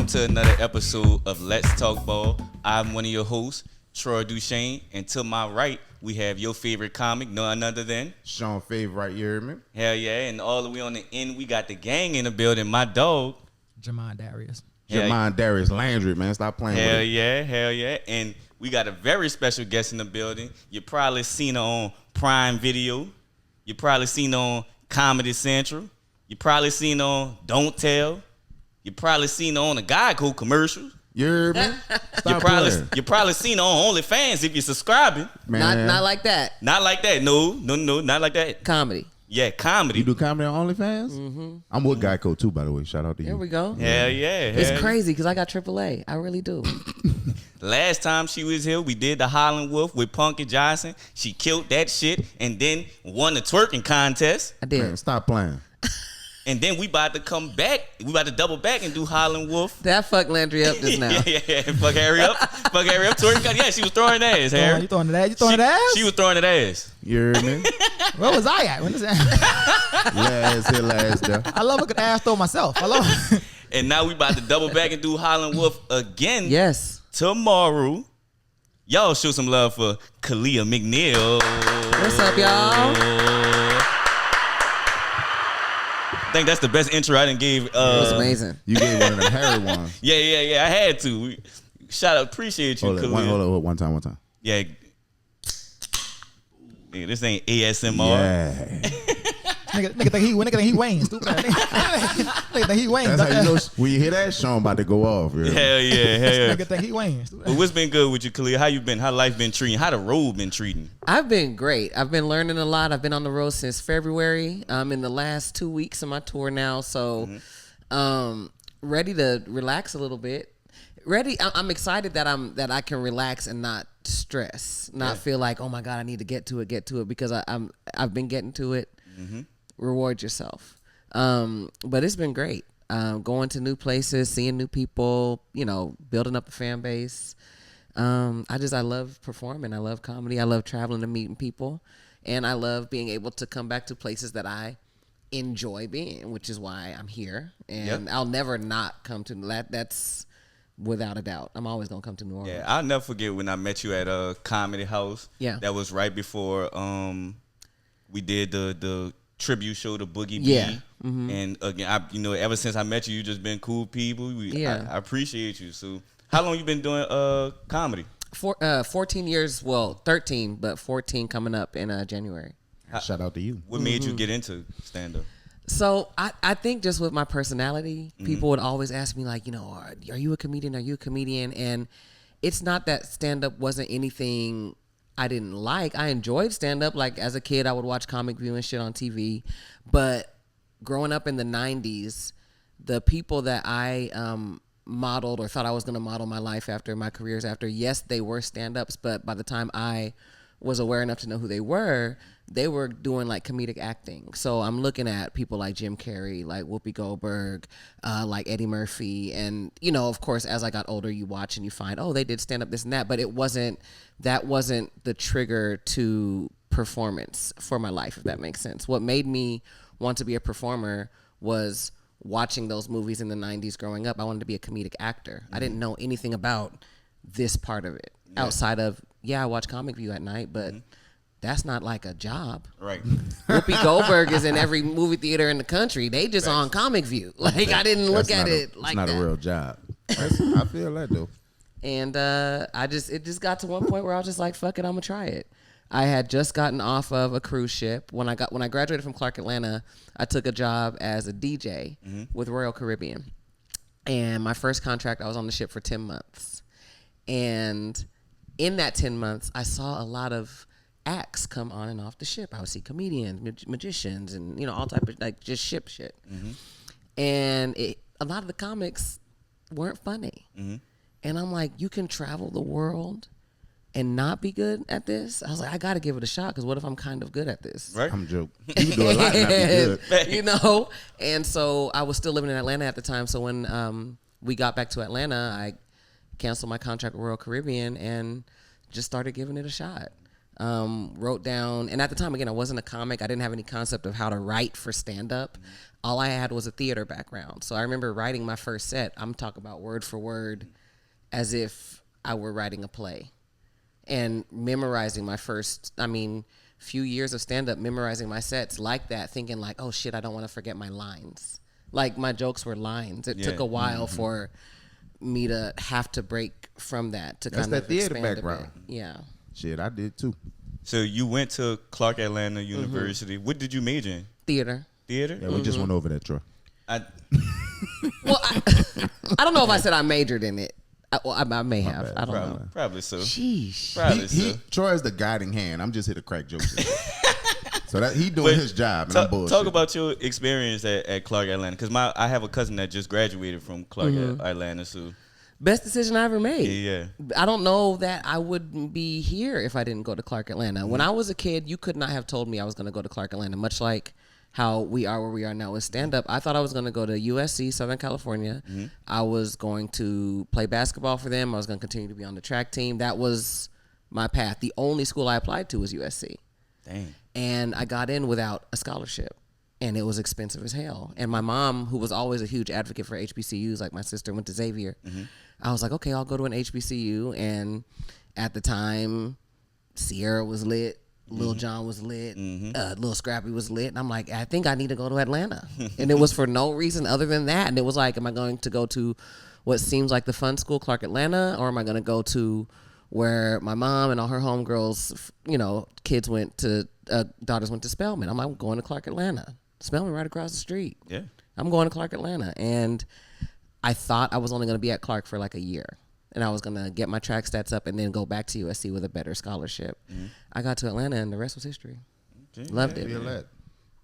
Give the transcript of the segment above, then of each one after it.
to another episode of Let's Talk Ball. I'm one of your hosts, Troy Duchesne, and to my right, we have your favorite comic, none other than Sean Fave right here, man. Hell yeah, and all the way on the end, we got the gang in the building. My dog, Jamon Darius. Jamon Darius Landry, man. Stop playing with it. Hell yeah. And we got a very special guest in the building. You probably seen her on Prime Video. You probably seen her on Comedy Central. You probably seen her on Don't Tell. You probably seen her on a Geico commercial. You heard me? Stop playing. You probably seen her on OnlyFans if you're subscribing. Man. Not like that. Not like that. No, not like that. Comedy. Yeah, comedy. You do comedy on OnlyFans? Mm-hmm. I'm with Geico too, by the way. Shout out to you. Here we go. Hell yeah. It's crazy because I got AAA. I really do. Last time she was here, we did the Holland Wolf with Punky Johnson. She killed that shit and then won the twerking contest. I did. Man, stop playing. And then we about to come back. We about to double back and do Holland Wolf. That fucked Landry up just now. yeah. Fuck Harry up. Twerking. Yeah, she was throwing that ass, Harry. You throwing that? You throwing that ass? She was throwing that ass. You heard me? Where was I at? When is that? last there. I love a good ass throw myself. I love it. And now we about to double back and do Holland Wolf again. Yes. Tomorrow. Y'all show some love for Kalea McNeill. What's up, y'all? I think that's the best intro I done gave. It was amazing. You gave one of them hairy ones. Yeah. I had to. Shout out, appreciate you, Kalea. Hold on. One time. Yeah. Nigga, this ain't ASMR. Yeah. Nigga think he Wayne. Stupid. Nigga think he Wayne. That's how you know when you hear that, Sean about to go off. Yeah. Hell yeah. Nigga think he Wayne. Well, what's been good with you, Kalea? How you been? How life been treating? How the road been treating? I've been great. I've been learning a lot. I've been on the road since February. I'm in the last 2 weeks of my tour now, so ready to relax a little bit. I'm excited that I can relax and not stress, not feel like, oh my God, I need to get to it because I've been getting to it. Mm-hmm. Reward yourself. But it's been great. Going to new places, seeing new people, building up a fan base. I love performing. I love comedy. I love traveling and meeting people. And I love being able to come back to places that I enjoy being, which is why I'm here. And I'll never not come to that. That's without a doubt. I'm always going to come to New Orleans. Yeah, I'll never forget when I met you at a comedy house. Yeah. That was right before we did the tribute show to Boogie B. Yeah. Mm-hmm. And again, ever since I met you, just been cool people. I appreciate you. So how long you been doing comedy? 14 years, 13, but 14 coming up in January. Shout out to you. What made you get into stand-up? So I think just with my personality, people would always ask me like, are you a comedian? Are you a comedian? And it's not that stand-up wasn't anything I didn't like. I enjoyed stand-up. Like as a kid, I would watch Comic View and shit on TV. But growing up in the 90s, the people that I modeled or thought I was going to model my life after, my careers after, yes, they were stand-ups. But by the time I was aware enough to know who they were doing like comedic acting. So I'm looking at people like Jim Carrey, like Whoopi Goldberg, like Eddie Murphy. And, of course, as I got older, you watch and you find, they did stand up, this and that. But that wasn't the trigger to performance for my life, if that makes sense. What made me want to be a performer was watching those movies in the 90s growing up. I wanted to be a comedic actor. I didn't know anything about this part of it outside of, I watch Comic View at night, but that's not like a job. Right. Whoopi Goldberg is in every movie theater in the country. They just on Comic View. Like I didn't look at it like that. It's not a real job. I feel that though. And it just got to one point where I was just like, fuck it, I'm gonna try it. I had just gotten off of a cruise ship. When I graduated from Clark Atlanta, I took a job as a DJ with Royal Caribbean. And my first contract, I was on the ship for 10 months. And in that 10 months, I saw a lot of acts come on and off the ship. I would see comedians, magicians, and all type of like just ship shit. And a lot of the comics weren't funny. And I'm like, you can travel the world and not be good at this? I was like, I got to give it a shot because what if I'm kind of good at this? Right. I'm joking. You can do a lot and not be good. And so I was still living in Atlanta at the time. So when we got back to Atlanta, I canceled my contract with Royal Caribbean and just started giving it a shot. Wrote down, and at the time, again, I wasn't a comic. I didn't have any concept of how to write for stand-up. All I had was a theater background. So I remember writing my first set. I'm talking about word for word as if I were writing a play. And memorizing my first, few years of stand-up, memorizing my sets like that, thinking like, oh shit, I don't want to forget my lines. Like my jokes were lines. It took a while for me to have to break from that to kind of that theater expand background. a bit. Yeah. Shit, I did too. So you went to Clark Atlanta University. What did you major in? Theater. Theater? Yeah, we just went over that, Troy. Well, I don't know if I said I majored in it. I may have. bad. I don't know. Probably so. Sheesh. Probably so. Troy is the guiding hand. I'm just here to crack jokes. So that he doing his job, and I'm bullshit. Talk about your experience at Clark Atlanta, because I have a cousin that just graduated from Clark Atlanta. So Best decision I ever made. yeah. I don't know that I wouldn't be here if I didn't go to Clark Atlanta. When I was a kid, you could not have told me I was going to go to Clark Atlanta, much like how we are where we are now with stand-up. I thought I was going to go to USC, Southern California. I was going to play basketball for them. I was going to continue to be on the track team. That was my path. The only school I applied to was USC. Dang. And I got in without a scholarship. And it was expensive as hell. And my mom, who was always a huge advocate for HBCUs, like my sister went to Xavier, I was like, okay, I'll go to an HBCU. And at the time, Sierra was lit. Lil John was lit. Lil Scrappy was lit. And I'm like, I think I need to go to Atlanta. And it was for no reason other than that. And it was like, am I going to go to what seems like the fun school, Clark Atlanta? Or am I going to go to where my mom and all her homegirls, kids went to, daughters went to Spelman? I'm going to Clark Atlanta. Spelman right across the street. Yeah. I'm going to Clark Atlanta. And I thought I was only going to be at Clark for like a year. And I was going to get my track stats up and then go back to USC with a better scholarship. I got to Atlanta and the rest was history. Okay. Loved it. Feel that.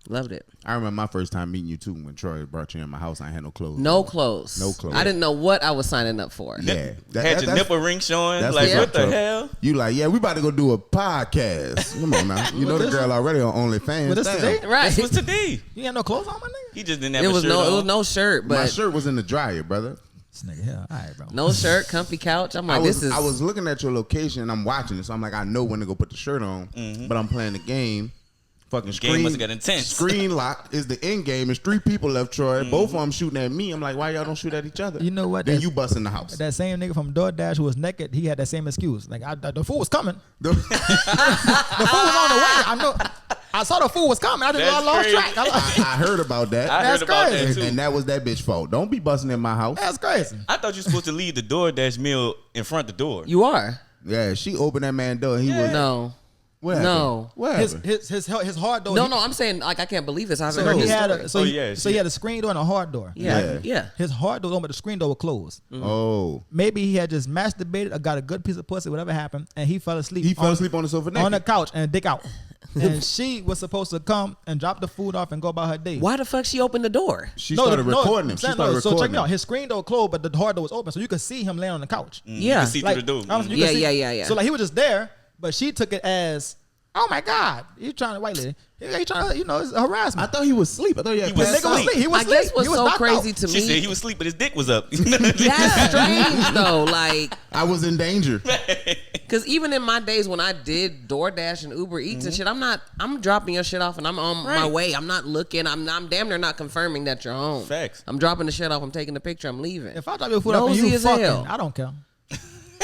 Loved it. I remember my first time meeting you too when Troy brought you in my house. I had no clothes. No clothes. No clothes. I didn't know what I was signing up for. Yeah. Had your that's- nipple ring showing. that's Like, what's what up, the Troy. hell? You like, yeah, we about to go do a podcast. Come on now. You know the girl already on OnlyFans. Well, this Damn. today? Right. This was today. You ain't no clothes on, my nigga? He just didn't have It a was shirt on. it was no shirt, My but shirt was in the dryer, brother. This nigga here. All right, bro. no shirt, comfy couch. I'm I like, was looking at your location and I'm watching it, so I'm like, I know when to go put the shirt on, but I'm playing the game. Fucking Game screen must have got intense. Screen lock is the end game. There's 3 people left, Troy. Both of them shooting at me. I'm like, why y'all don't shoot at each other? You know what? Then That's- you bust in the house. That same nigga from DoorDash who was naked, he had that same excuse. Like, the food was coming. The- The food was on the way. I know. I saw the food was coming. I just That's I lost crazy. track. I heard about that. I heard That's about crazy. that too. and that was that bitch fault. Don't be busting in my house. That's crazy. I thought you were supposed to leave the DoorDash meal in front of the door. you are. Yeah, she opened that man door. He was No. what happened? No. What His happened? his hard door. No, I'm saying like I can't believe this. I haven't So heard he this had story. he had a screen door and a hard door. Yeah. His hard door was open, but the screen door was closed. Oh, Maybe he had just masturbated or got a good piece of pussy, whatever happened, and he fell asleep. he fell asleep on the sofa naked. on the couch and dick out. And she was supposed to come and drop the food off and go about her day. Why the fuck she opened the door? She started recording him. She started So check recording me out. him. His screen door closed, but the hard door was open, so you could see him laying on the couch. You Yeah. can see through the door. honestly, you could Yeah, see- yeah. So like he was just there, but she took it as, oh my God, you trying to white lady? He trying to, it's I harassment. thought he was asleep. I thought he had He was passed Nigga was out. asleep. He was I guess asleep. what's He was so knocked crazy out. to She said me. he was asleep, but his dick was up. That's strange though. Like, I was in danger. cause even in my days when I did DoorDash and Uber Eats and shit, I'm dropping your shit off and I'm on my Right. way. I'm not looking. I'm damn near not confirming that you're home. Facts. I'm dropping the shit off. I'm taking the picture. I'm leaving. If I drop your food up and Nosy you as fucking, hell. I don't care.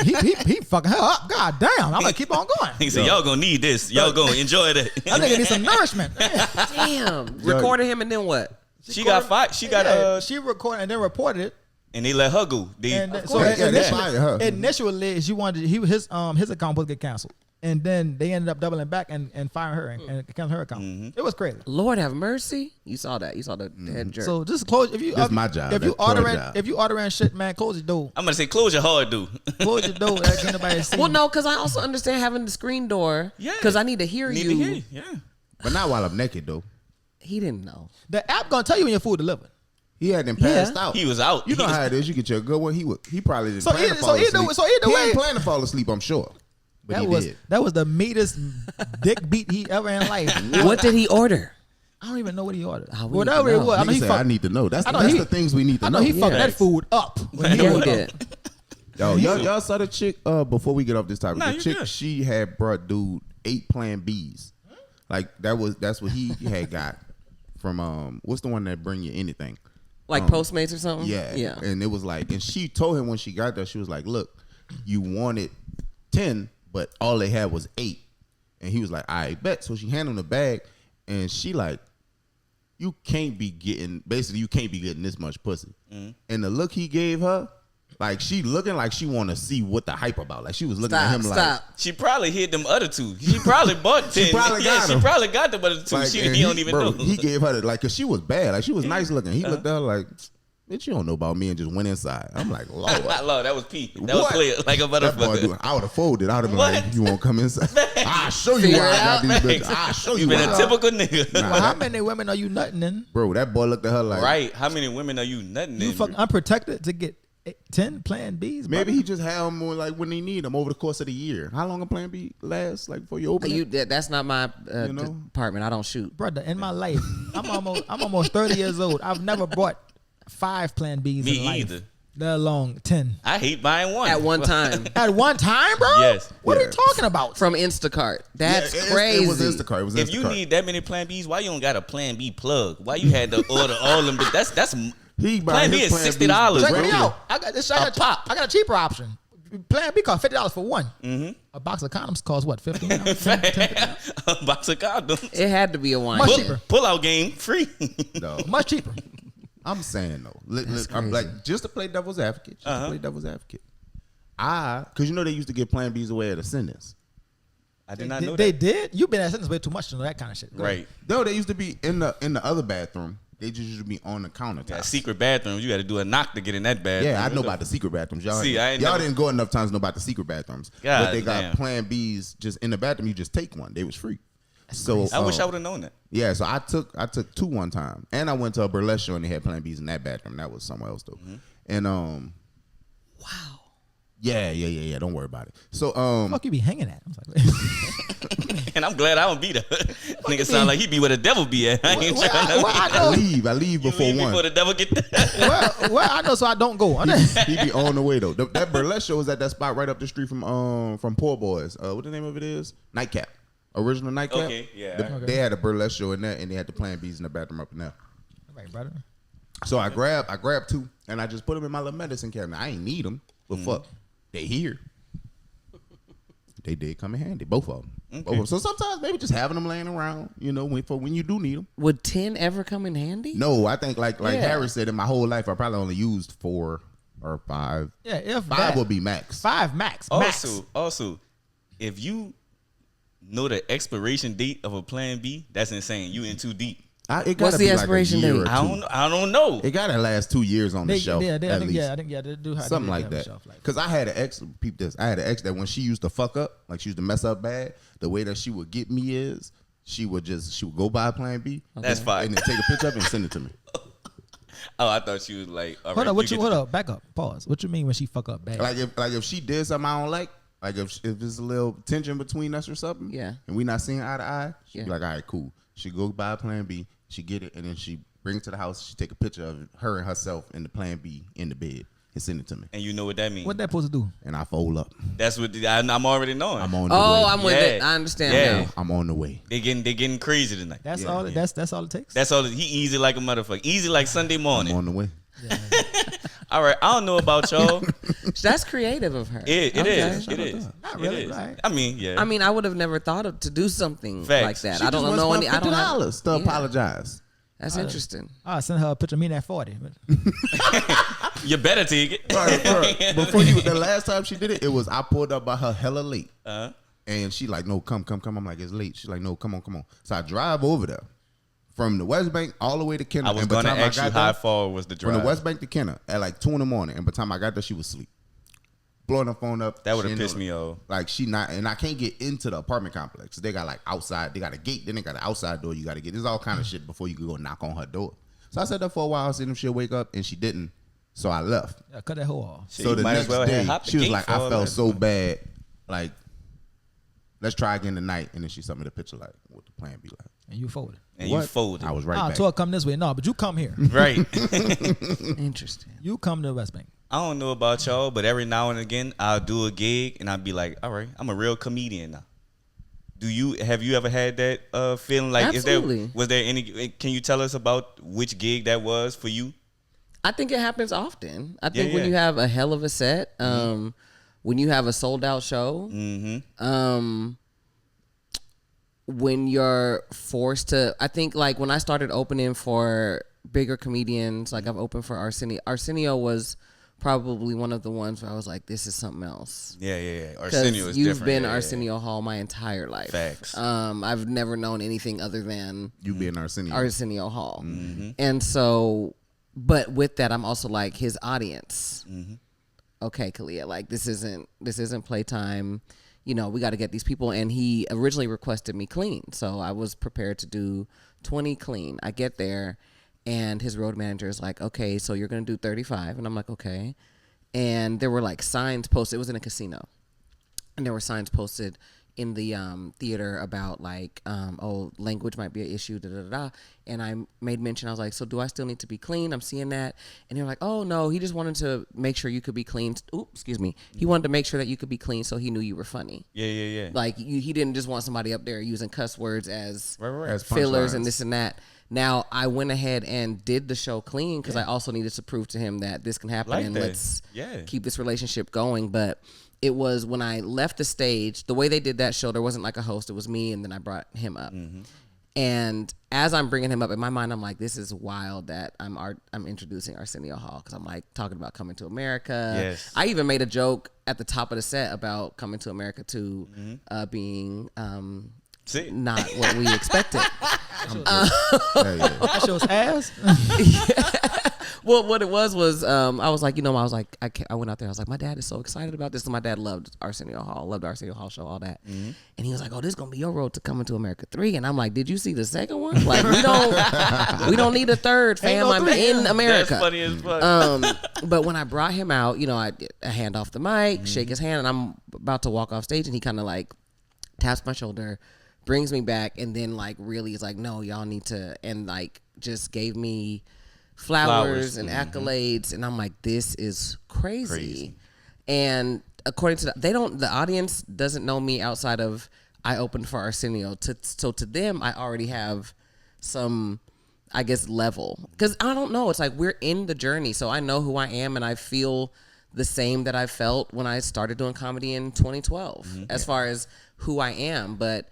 he fucking her up. God damn. I'm gonna keep on going. He said, y'all gonna need this. Y'all gonna enjoy That that. nigga need some nourishment. Damn. Recorded him and then what? She got fired. She got she recorded and then reported it. and they let her go. They, And of so course. Yeah, they initially, fired her. initially, she wanted his account was to get canceled, and then they ended up doubling back and firing her and canceling her account. It was crazy. Lord have mercy. You saw that. You saw the head jerk. So just close. If you That's my job. If you That's your ordering job. if you ordering shit, man, close your door. I'm gonna say close your hard dude. Close your door. That can't nobody see. well, no, because I also understand having the screen door. Yeah. Because I need to hear Need you. to hear you. Yeah. But not while I'm naked though. He didn't know. The app gonna tell you when your food delivered. He had them passed Yeah. out. He was out. You know He was- how it is. You get your good one. He probably didn't So plan to either- fall so either- asleep. so either he way- ain't plan to fall asleep. I'm sure. But That he was did. that was the meatest dick beat he ever in life. What did he order? I don't even know what he ordered. Oh, we Whatever need to it know. was. I Nigga know he said, fucked. I need to know. That's I know that's he- the things we need to I know. know he fucked Yeah. that food up. When Yeah, he ordered did. it. Yo, y'all saw the chick before we get off this topic. Nah, The you chick, good. she had brought dude 8 Plan Bs. Like that's what he had got from what's the one that bring you anything? Like Postmates or something? Yeah. Yeah. And it was like, and she told him when she got there, she was like, look, you wanted 10, but all they had was 8. And he was like, I bet. So she handed him the bag, and she like, you can't be getting this much pussy. Mm-hmm. And the look he gave her, like she looking like she want to see what the hype about. Like she was looking at him Stop. She probably hid them other 2. She probably bought 10. She probably got she them. probably got them other 2. like, He and don't even know. He gave her the, like, cause she was bad. Like she was nice looking. He looked at her like, bitch, you don't know about me, and just went inside. I'm like, Lord. Lord, that was P. That was What? clear like a That boy, motherfucker. dude, I would have folded. I would have been What? like, you won't come inside. I'll show you Figure why I it got out. these bitches. I'll show you You been why. a typical nigga. Nah. Well, how many women are you nutting in? Bro, that boy looked at her like, Right? How many women are you nutting You in? fuck unprotected to get 10 Plan Bs? maybe brother? he just had them more like when they need them over the course of the year. How long a Plan B lasts? Like before you open it? That's not my You know? department. I don't shoot. Brother, in my life, I'm almost 30 years old. I've never bought 5 Plan Bs Me in life. either. Let alone 10. I hate buying one. At one time. At one time, bro? Yes. What are Yeah. you talking about? From Instacart. That's Yeah, crazy. It was Instacart. It was If you Instacart. need that many Plan Bs, why you don't got a Plan B plug? Why you had to order all them? But that's He Plan buying B his is Plan Bs $60. Check bro. me out. I got this. I got a cheaper option. Plan B cost $50 for one. Mm-hmm. A box of condoms costs what? $15. A box of condoms. It had to be a wine. Much Pull, cheaper. pull out game free. No. Much cheaper. I'm saying though, I'm like, just to play devil's advocate, because you know they used to give Plan Bs away at Ascendance. I did not know They that. did? You've been at sentence way too much to know that kind of shit. Go ahead. Right. No, they used to be in the other bathroom. They just used to be on the countertop. Yeah, secret bathrooms. You got to do a knock to get in that bathroom. Yeah, I know about the secret bathrooms. Y'all, See, I ain't y'all never- didn't go enough times to know about the secret bathrooms. God But they got damn. Plan Bs just in the bathroom. You just take one. They was free. So I wish I would have known that. Yeah, so I took 2 one time, and I went to a burlesque show and they had Plan Bs in that bathroom. That was somewhere else though. Mm-hmm. And Wow. yeah. Don't worry about it. So Fuck you be hanging at? I was like, And I'm glad I don't be there. Nigga sound like he be where the devil be at. I ain't trying to well, I I know. leave You before leave one. before the devil get there. well, I know, so I don't go. He be on the way though. That burlesque show was at that spot right up the street from Poor Boys. What the name of it is? Nightcap. Original Nightcap. Okay, yeah. They had a burlesque show in there, and they had the Plan Bs in the bathroom up in there. Right, brother. So I grabbed 2, and I just put them in my little medicine cabinet. I ain't need them, but fuck, they here. They did come in handy, both of them. Okay. Both of 'em. So sometimes maybe just having them laying around, when you do need them. Would 10 ever come in handy? No, I think like Yeah. Harris said, in my whole life, I probably only used 4 or 5. Yeah, if 5 that. would be max. 5 max. Max. Also, if you know the expiration date of a Plan B, that's insane. You in too deep. It gotta What's the be expiration like a year date? or two. I don't know. It gotta last 2 years on the shelf. I at think, least. yeah, they do have Something they like have a that. shelf life. Because I had an ex, peep this. I had an ex that when she used to fuck up, like she used to mess up bad, the way that she would get me is she would go buy Plan B. That's fine. And then take a picture of it and send it to me. Oh, I thought she was like, all Hold right, up, get hold up, back up, pause. What you mean when she fuck up bad? Like if she did something I don't like if there's a little tension between us or something, Yeah. and we not seeing eye to eye, she'd be Yeah. like, all right, cool. She go buy Plan B, she get it, and then she bring it to the house. She take a picture of her and herself in the Plan B in the bed and send it to me. And you know what that means. What that supposed to do? And I fold up. That's what I'm already knowing. I'm on the Oh, way. I'm with Yeah. it. I understand Yeah. now. I'm on the way. They getting crazy tonight. That's Yeah, all. yeah. That's all it takes. That's all. He easy like a motherfucker. Easy like Sunday I'm morning. on the way. All right. I don't know about y'all. That's creative of her. It Okay. is. It is. Not really, It is. right? I mean, yeah. I mean, I would have never thought of to do something Facts. like that. She I don't just know wants any. I don't have. $50 to Yeah. apologize. That's interesting. I send her a picture of me in that 40. You better take it. Right. Before the last time she did it, it was I pulled up by her hella late. And she like, no, come. I'm like, it's late. She's like, no, come on. So I drive over there from the West Bank all the way to Kenner. I was And by the gonna time ask you got how there, far was the drive. from the West Bank to Kenner at like 2 a.m. And by the time I got there, she was asleep. Blowing her phone up. That would She have ain't pissed know- me off. Like she not, and I can't get into the apartment complex. They got like outside, they got a gate, then they got an outside door you got to get. There's all kind of shit before you can go knock on her door. So I sat there for a while, seeing if she'll wake up, and she didn't. So I left. Yeah, cut that hoe off. Shit, So you the might next as well have day, hopped the she was gate like, for I all felt that. so bad. Like, let's try again tonight. And then she sent me the picture, like, what the plan be like. And you folded. And What? you folded. I was right Ah, back. tour come this way. No, but you come here. right. Interesting. You come to West Bank. I don't know about y'all, but every now and again I'll do a gig and I'll be like, all right, I'm a real comedian now. Have you ever had that feeling? Like, Absolutely. Was there any? Can you tell us about which gig that was for you? I think it happens often. I think Yeah, when yeah. you have a hell of a set, when you have a sold out show, when you're forced to, I think like when I started opening for bigger comedians, like I've opened for Arsenio. Arsenio was probably one of the ones where I was like, this is something else. Yeah. Arsenio is you've different. been Yeah. Arsenio Hall my entire life. Facts. I've never known anything other than You being Arsenio. Arsenio Hall. And so, but with that, I'm also like his audience. Okay, Kalea, like this isn't playtime. You know, we got to get these people. And he originally requested me clean, so I was prepared to do 20 clean. I get there, and his road manager is like, okay, so you're gonna do 35, and I'm like, okay. And there were like signs posted. It was in a casino, and there were signs posted in the theater about like, language might be an issue, da da da da. And I made mention. I was like, so do I still need to be clean? I'm seeing that, and they're like, oh no, he just wanted to make sure you could be clean. Oops, excuse me. He wanted to make sure that you could be clean, so he knew you were funny. Yeah. Like he didn't just want somebody up there using cuss words as Right. As fillers punchlines. and this and that. Now I went ahead and did the show clean because I also needed to prove to him that this can happen Like and that. let's Yeah. keep this relationship going. But it was when I left the stage, the way they did that show, there wasn't like a host. It was me, and then I brought him up. And as I'm bringing him up, in my mind, I'm like, this is wild that I'm introducing Arsenio Hall, because I'm like talking about coming to America. Yes. I even made a joke at the top of the set about coming to America too, being See? not what we expected. Yeah. That show's ass. Well, what it was I was like, I went out there. I was like, my dad is so excited about this. And my dad loved Arsenio Hall, loved Arsenio Hall show, all that. And he was like, oh, this is gonna be your road to Coming to America 3. And I'm like, did you see the second one? Like, we don't need a third, fam. no I'm three. in America. That's funny as fuck. But when I brought him out, I hand off the mic, shake his hand, and I'm about to walk off stage, and he kind of like taps my shoulder, brings me back, and then like really is like, no, y'all need to, and like just gave me flowers and accolades, and I'm like, this is crazy. And according to the audience doesn't know me outside of I opened for Arsenio. So to them, I already have some, I guess, level, because I don't know. It's like we're in the journey, so I know who I am, and I feel the same that I felt when I started doing comedy in 2012, as far as who I am. But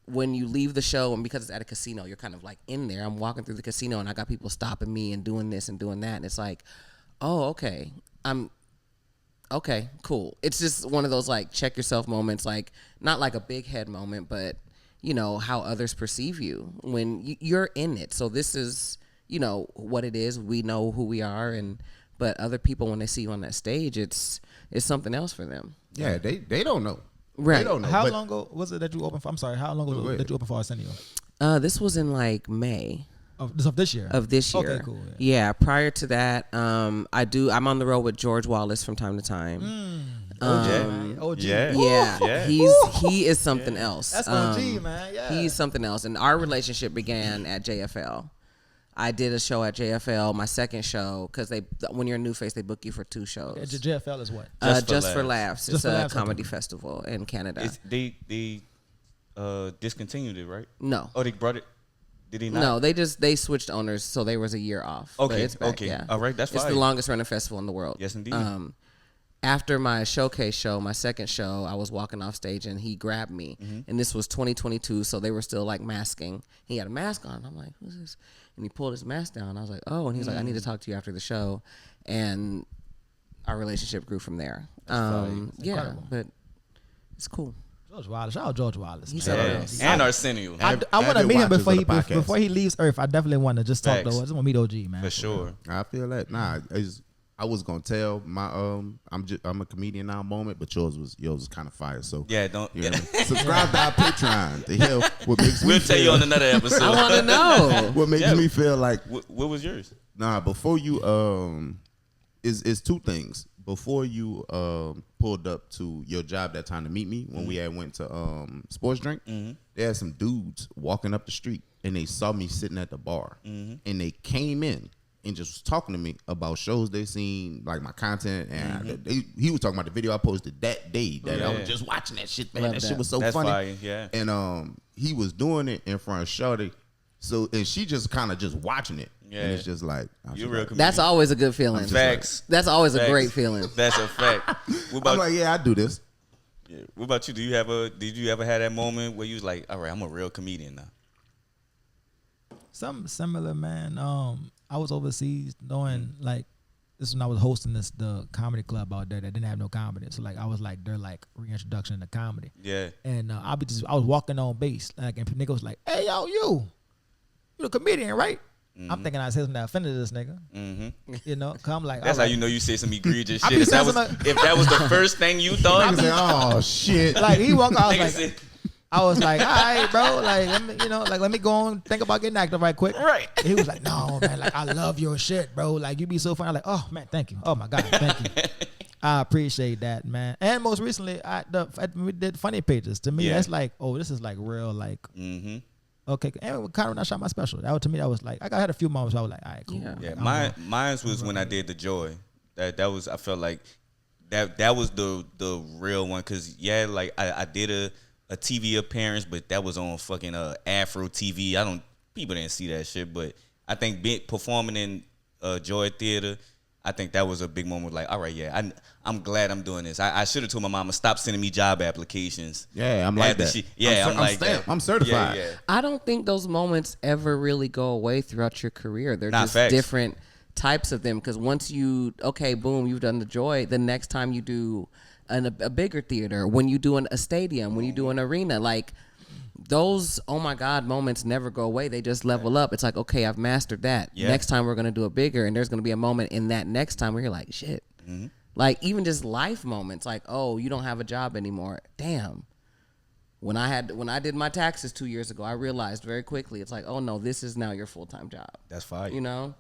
when you leave the show, and because it's at a casino, you're kind of like in there. I'm walking through the casino, and I got people stopping me and doing this and doing that, and it's like, oh, okay, okay, cool. It's just one of those like check yourself moments, like not like a big head moment, but how others perceive you when you're in it. So this is what it is. We know who we are, but other people, when they see you on that stage, it's something else for them. Yeah, they don't know. Right. They don't know. How but long ago was it that you opened for? I'm sorry. How long ago ahead. did you open for Arsenio? This was in like May Of this year. of this year. Okay, cool. Yeah. Prior to that, I'm on the road with George Wallace from time to time. OG. Yeah. Yeah, Yeah. he is something else. That's OG, man. Yeah. He's something else, and our relationship began at JFL. I did a show at JFL, my second show, because when you're a new face, they book you for 2 shows. Okay, JFL is what? Just for laughs. Just It's for a Laughs, comedy okay. festival in Canada. They discontinued it, right? No. Oh, they brought it. Did he not? No, they switched owners, so they was a year off. But Okay, it's back, okay. yeah. All right, that's It's fine. the longest running festival in the world. Yes, indeed. After my showcase show, my second show, I was walking off stage and he grabbed me. And this was 2022, so they were still like masking. He had a mask on. I'm like, who's this? And he pulled his mask down. I was like, oh. And he's like, I need to talk to you after the show. And our relationship grew from there. Yeah, incredible. but it's cool. George Wallace. Shout out George Wallace. He's man. something Yeah. else. And Arsenio. I want to Avid meet him watchers of the podcast. before he leaves Earth. I definitely want to just talk Facts. though. I just want to meet OG, man. For sure. I feel that. Nah, I was gonna tell my I'm a comedian now moment, but yours was kind of fire. So Yeah, don't. you know, subscribe to our Patreon to hear what makes me We'll tell you feel- on another episode. I want to know. what makes Yeah. me feel like What was yours? nah. Before you is 2 things. Before you pulled up to your job that time to meet me when we had went to Sports Drink, there had some dudes walking up the street and they saw me sitting at the bar and they came in and just was talking to me about shows they seen, like my content, and he was talking about the video I posted that day that I was just watching that shit, man. That shit was so funny. Fire, yeah. And he was doing it in front of Shorty, so and she just kind of just watching it, and it's just like you're real. That's always a good feeling. Facts. That's always a great feeling. That's a fact. I'm like, yeah, I do this. Yeah. What about you? Did you ever have that moment where you was like, all right, I'm a real comedian now? Something similar, man. I was overseas doing like this when I was hosting the comedy club out there that didn't have no comedy. So like I was like their like reintroduction to comedy. Yeah. And I was walking on base like and nigga was like, "Hey yo, you the comedian, right?" I'm thinking I said something that offended this nigga. You know, cause I'm like, that's how right. you know you said some egregious I shit. be If that saying was the first thing you thought, I said, oh shit. like he walked out, I nigga was like, said, all right, bro. Like, let me go and think about getting active right quick. Right. He was like, no, man. Like, I love your shit, bro. Like, you be so funny. I'm like, oh man, thank you. Oh my god, thank you. I appreciate that, man. And most recently, we did funny pages. To me, that's like, oh, this is like real, like, okay. And kind of when I shot my special, to me, that was like, I had a few moments where I was like, all right, cool. Yeah, Like, mine was when I did the Joy. That was, I felt like that was the real one, cause like I did a TV appearance, but that was on fucking Afro TV. People didn't see that shit, but I think performing in Joy Theater, I think that was a big moment. Like, all right, yeah, I'm glad I'm doing this. I should have told my mama stop sending me job applications. Yeah, I'm like that. I'm like that. I'm certified. Yeah. I don't think those moments ever really go away throughout your career. They're just facts. different types of them. Because once boom, you've done the Joy. The next time you do a bigger theater, when you do a stadium, when you do an arena, like those oh my god moments never go away. They just level up. It's like, okay, I've mastered that. Next time we're gonna do a bigger, and there's gonna be a moment in that next time where you're like, shit. Like even just life moments, like, oh, you don't have a job anymore. Damn. When I did my taxes 2 years ago, I realized very quickly, it's like, oh no, this is now your full-time job. That's fire. You know?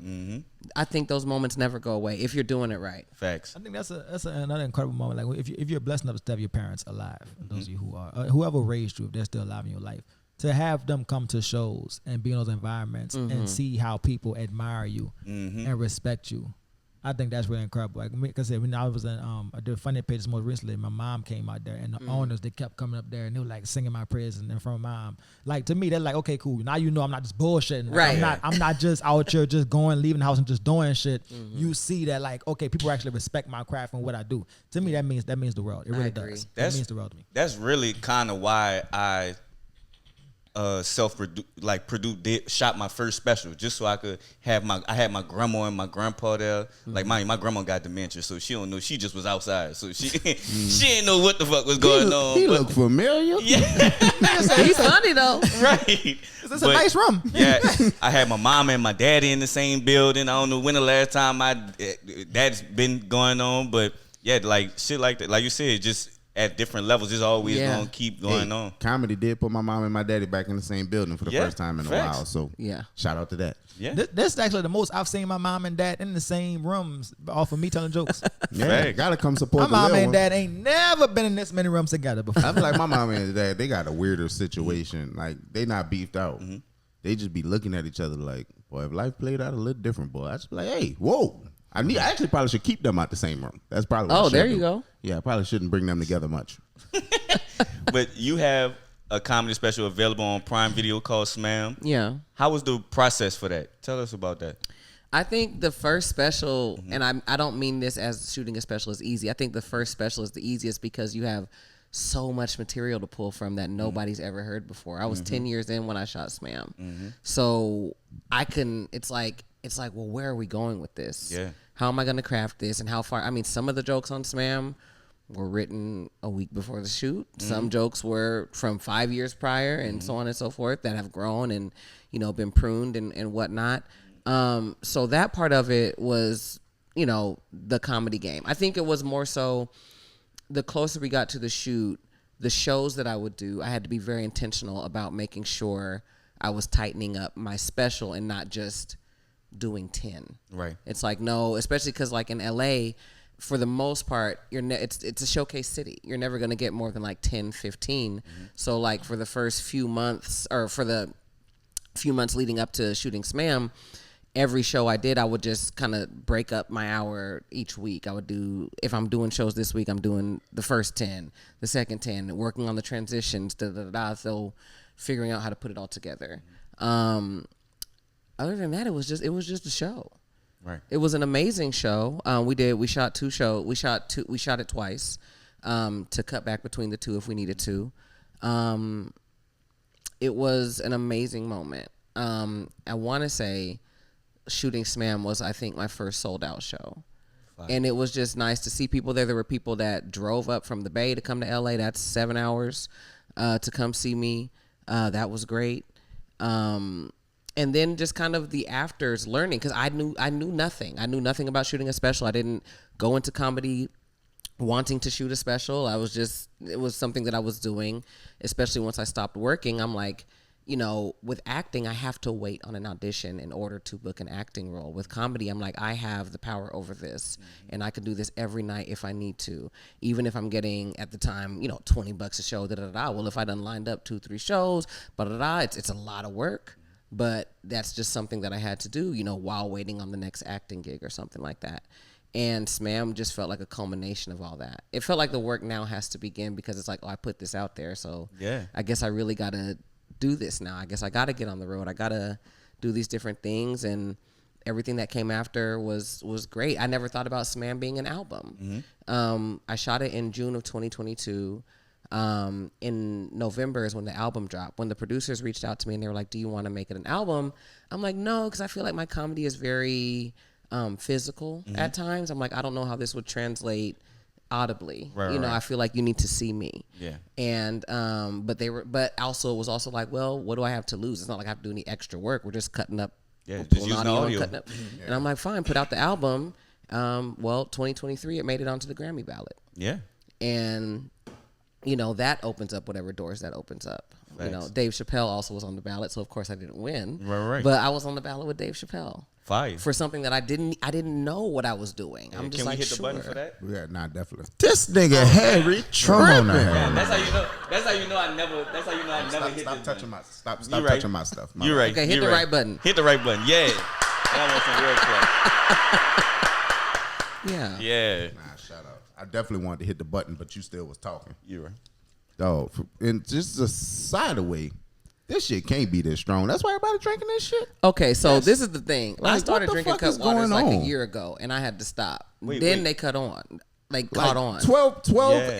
I think those moments never go away if you're doing it right. Facts. I think that's another incredible moment. Like if you're blessed enough to have your parents alive, those of you who are, whoever raised you, if they're still alive in your life, to have them come to shows and be in those environments and see how people admire you and respect you. I think that's really incredible. Like, because when I was in, I did funny pages most recently. My mom came out there, and the owners, they kept coming up there, and they were like singing my praises in front of my mom. Like, to me, they're like, okay, cool. Now you know I'm not just bullshitting. Like, Right. I'm not just out here just leaving the house and just doing shit. You see that, like, okay, people actually respect my craft and what I do. To me, that means the world. It really agree. does. That means the world to me. That's really kind of why I shot my first special, just so I could have I had my grandma and my grandpa there. Like my grandma got dementia, so she don't know. She just was outside, so she she didn't know what the fuck was going on. He looked familiar. Yeah, He's funny though. right. It's a nice room. Yeah, I had my mama and my daddy in the same building. I don't know when the last time that's been going on, but yeah, like shit like that. Like you said, just at different levels, it's always gonna keep going on. Comedy did put my mom and my daddy back in the same building for the first time in a while. So shout out to that. Yeah, This is actually the most I've seen my mom and dad in the same rooms off of me telling jokes. Yeah, gotta come support My the mom little and one. dad ain't never been in this many rooms together before. I feel like my mom and dad, they got a weirder situation. Like they not beefed out. They just be looking at each other like, boy, if life played out a little different, boy, I just be like, hey, whoa. I actually probably should keep them out the same room. That's probably what I should there do. you go. Yeah, I probably shouldn't bring them together much. But you have a comedy special available on Prime Video called Smam. Yeah. How was the process for that? Tell us about that. I think the first special, and I don't mean this as shooting a special is easy. I think the first special is the easiest because you have so much material to pull from that nobody's ever heard before. I was 10 years in when I shot Smam. So I couldn't, it's like, well, where are we going with this? Yeah. How am I going to craft this and how far? I mean, some of the jokes on Smam were written a week before the shoot. Some jokes were from 5 years prior and so on and so forth that have grown and, been pruned and whatnot. So that part of it was, the comedy game. I think it was more so the closer we got to the shoot, the shows that I would do, I had to be very intentional about making sure I was tightening up my special and not just doing 10. Right. It's like, no, especially because like in LA, for the most part, it's a showcase city. You're never going to get more than like 10, 15. So like for the first few months or for the few months leading up to shooting Smam, every show I did, I would just kind of break up my hour each week. I would do, if I'm doing shows this week, I'm doing the first 10, the second 10, working on the transitions, so figuring out how to put it all together. Other than that, it was just a show. Right. It was an amazing show. We shot two shows. We shot it twice to cut back between the two if we needed to. It was an amazing moment. I want to say shooting SMAM was, I think, my first sold out show. Fine. And it was just nice to see people there. There were people that drove up from the Bay to come to LA. That's 7 hours to come see me. That was great. And then just kind of the afters learning, because I knew nothing. I knew nothing about shooting a special. I didn't go into comedy wanting to shoot a special. It was something that I was doing, especially once I stopped working. I'm like, with acting, I have to wait on an audition in order to book an acting role. With comedy, I'm like, I have the power over this, and I can do this every night if I need to, even if I'm getting, at the time, $20 a show, Well, if I done lined up 2-3 shows, it's a lot of work, but that's just something that I had to do, while waiting on the next acting gig or something like that. And SMAM just felt like a culmination of all that. It felt like the work now has to begin, because it's like, I put this out there, so yeah, I guess I really got to do this now. I guess I got to get on the road. I got to do these different things, and everything that came after was great. I never thought about SMAM being an album. I shot it in June of 2022. In November is when the album dropped. When the producers reached out to me and they were like, do you want to make it an album? I'm like, no, because I feel like my comedy is very physical at times. I'm like, I don't know how this would translate audibly. Right. I feel like you need to see me. Yeah. And but also it was also like, well, what do I have to lose? It's not like I have to do any extra work. We're just cutting up. Yeah, just using audio. And cutting up. Yeah. And I'm like, fine, put out the album. 2023 it made it onto the Grammy ballot. Yeah. And that opens up whatever doors that opens up. Thanks. Dave Chappelle also was on the ballot, so of course I didn't win. Right. But I was on the ballot with Dave Chappelle. Fire. For something that I didn't know what I was doing. Yeah, I'm just like, sure. Can we hit the button for that? Yeah, nah, definitely. This nigga Harry tripping. That's how you know I never hit the button. Stop touching my stuff. You're right. Okay, hit the right button. Hit the right button. Yeah. That was some real play. Yeah. Nah, shut up. I definitely wanted to hit the button, but you still was talking. You're right. Dog, and just a side away, this shit can't be this strong. That's why everybody drinking this shit. Okay, so this is the thing. Like, I started drinking cut waters like a year ago, and I had to stop. Then they cut on. Caught on. 12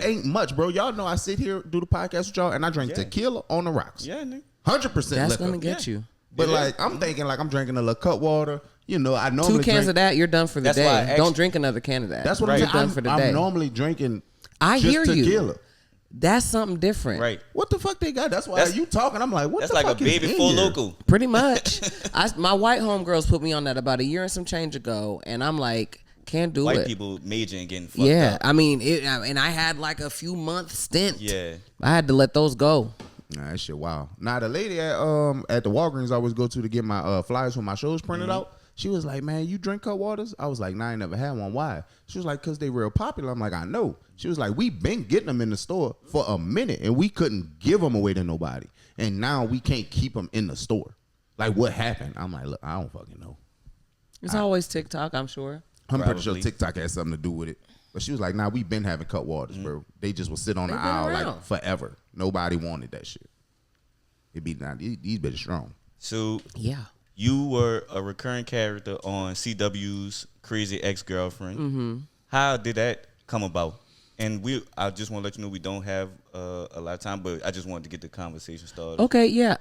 ain't much, bro. Y'all know I sit here, do the podcast with y'all, and I drink tequila on the rocks. Yeah, nigga. 100% That's liquor. gonna get you. But I'm thinking I'm drinking a little cut water. I normally 2 cans of that, you're done for the day. Don't drink another can of that. That's what I'm done for the day. I'm normally drinking I just hear tequila. You. That's something different. Right. What the fuck they got? That's why you talking. I'm like, what the fuck is That's like a baby full local. Pretty much. My white homegirls put me on that about a year and some change ago, and I'm like, can't do it. White people major and getting fucked up. I mean, and I had like a few month stint. Yeah. I had to let those go. Nah, that shit wow. Now the lady at the Walgreens I always go to get my flyers when my shows printed out. She was like, man, you drink cut waters? I was like, nah, I ain't never had one. Why? She was like, because they real popular. I'm like, I know. She was like, we been getting them in the store for a minute, and we couldn't give them away to nobody. And now we can't keep them in the store. Like, what happened? I'm like, look, I don't fucking know. It's always TikTok, I'm sure. I'm pretty sure TikTok has something to do with it. But she was like, nah, we been having cut waters, bro. They just will sit on the aisle like forever. Nobody wanted that shit. It be now these bitches strong. So yeah. You were a recurring character on CW's Crazy Ex-Girlfriend. Mm-hmm. How did that come about? And I just want to let you know we don't have a lot of time, but I just wanted to get the conversation started. Okay, yeah.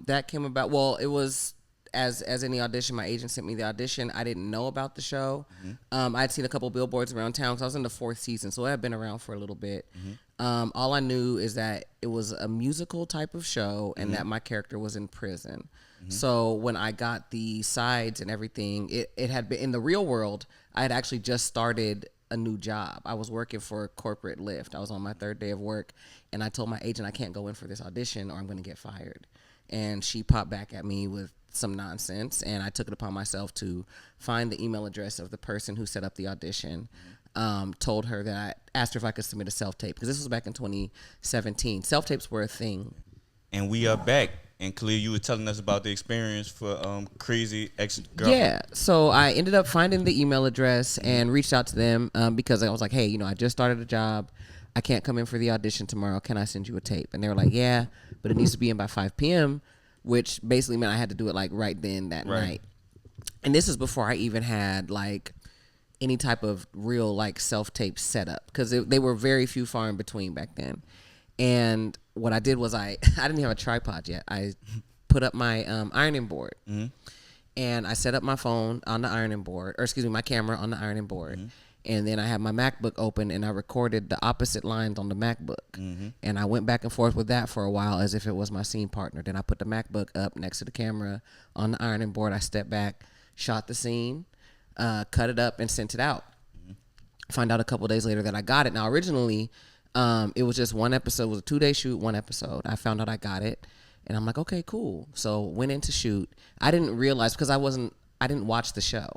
That came about. Well, it was as any audition. My agent sent me the audition. I didn't know about the show. Mm-hmm. I'd seen a couple billboards around town. So I was in the 4th season, so I had been around for a little bit. Mm-hmm. All I knew is that it was a musical type of show, and that my character was in prison. Mm-hmm. So when I got the sides and everything, it had been in the real world. I had actually just started a new job. I was working for a corporate Lyft. I was on my 3rd day of work, and I told my agent I can't go in for this audition or I'm going to get fired. And she popped back at me with some nonsense, and I took it upon myself to find the email address of the person who set up the audition. Told her that I asked her if I could submit a self-tape, because this was back in 2017. Self-tapes were a thing. And we are back. And Kalea, you were telling us about the experience for Crazy Ex. Yeah, so I ended up finding the email address and reached out to them because I was like, hey, I just started a job. I can't come in for the audition tomorrow. Can I send you a tape? And they were like, yeah, but it needs to be in by 5 p.m., which basically meant I had to do it like right then that night. And this is before I even had like any type of real like self-tape setup because they were very few far in between back then. And what I did was I didn't have a tripod yet. I put up my ironing board. And I set up my phone on the ironing board, or excuse me, my camera on the ironing board. And then I had my MacBook open and I recorded the opposite lines on the MacBook. And I went back and forth with that for a while as if it was my scene partner. Then I put the MacBook up next to the camera on the ironing board. I stepped back, shot the scene, cut it up and sent it out. Find out a couple days later that I got it. Now, originally, it was just one episode. It was a 2-day shoot, one episode. I found out I got it. And I'm like, okay, cool. So went in to shoot. I didn't realize because I didn't watch the show.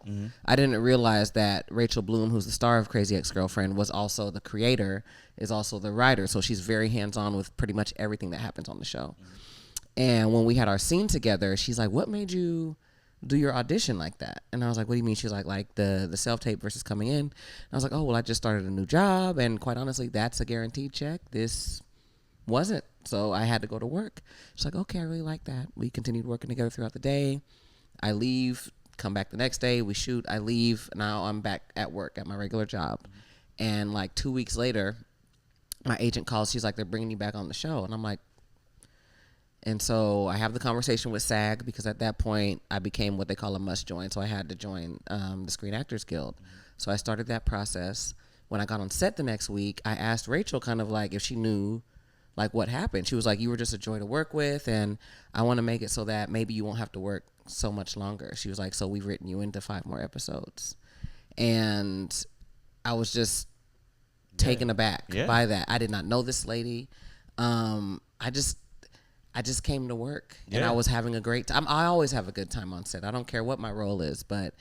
I didn't realize that Rachel Bloom, who's the star of Crazy Ex-Girlfriend, was also the creator, is also the writer. So she's very hands-on with pretty much everything that happens on the show. And when we had our scene together, she's like, what made you do your audition like that? And I was like, what do you mean? She's like the self-tape versus coming in. And I was like, oh, well, I just started a new job. And quite honestly, that's a guaranteed check. This wasn't. So I had to go to work. She's like, okay, I really like that. We continued working together throughout the day. I leave, come back the next day, we shoot, I leave. Now I'm back at work at my regular job. And like 2 weeks later, my agent calls. She's like, they're bringing you back on the show. And I'm like, and so I have the conversation with SAG because at that point I became what they call a must join. So I had to join the Screen Actors Guild. So I started that process. When I got on set the next week, I asked Rachel kind of like if she knew like what happened. She was like, you were just a joy to work with, and I want to make it so that maybe you won't have to work so much longer. She was like, so we've written you into 5 more episodes. And I was just taken aback by that. I did not know this lady. I just came to work and I was having a great time. I always have a good time on set. I don't care what my role is, but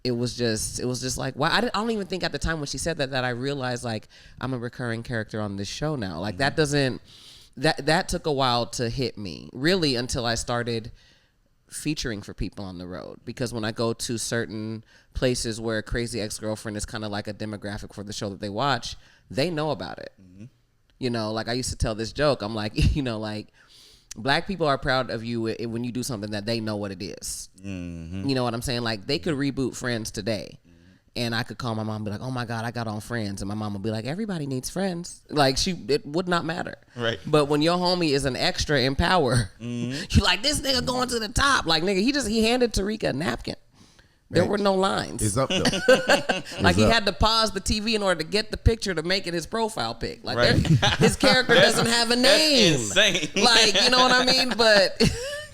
it was just like, wow. I don't even think at the time when she said that I realized like I'm a recurring character on this show now. Like that took a while to hit me really until I started featuring for people on the road, because when I go to certain places where Crazy Ex-Girlfriend is kind of like a demographic for the show that they watch, they know about it. Like I used to tell this joke. I'm like, like black people are proud of you when you do something that they know what it is. You know what I'm saying? Like they could reboot Friends today. And I could call my mom and be like, oh my God, I got on Friends. And my mom would be like, everybody needs friends. Like it would not matter. Right. But when your homie is an extra in power, you like, this nigga going to the top. Like nigga, he handed Tariq a napkin. There were no lines. It's up though. Like he had to pause the TV in order to get the picture to make it his profile pic. Like his character doesn't have a name. That's insane. Like, you know what I mean? But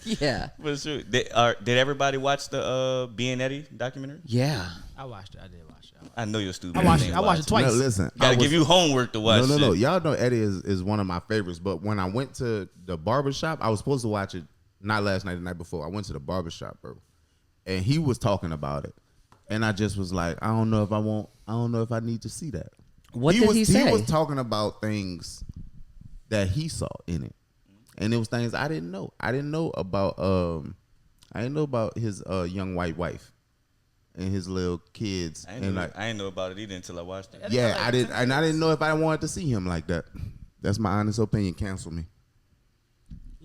yeah. But sure. Did everybody watch the B and Eddie documentary? Yeah. I watched it. I did watch it. I know you're stupid. I watched it twice. No, listen, Gotta give you homework to watch. No. Y'all know Eddie is one of my favorites. But when I went to the barbershop, I was supposed to watch it not last night, the night before. I went to the barbershop, bro. And he was talking about it. And I just was like, I don't know if I need to see that. What did he say? He was talking about things that he saw in it. And it was things I didn't know. I didn't know about his young white wife and his little kids. I didn't know about it either until I watched it. Yeah, I didn't know if I wanted to see him like that. That's my honest opinion. Cancel me.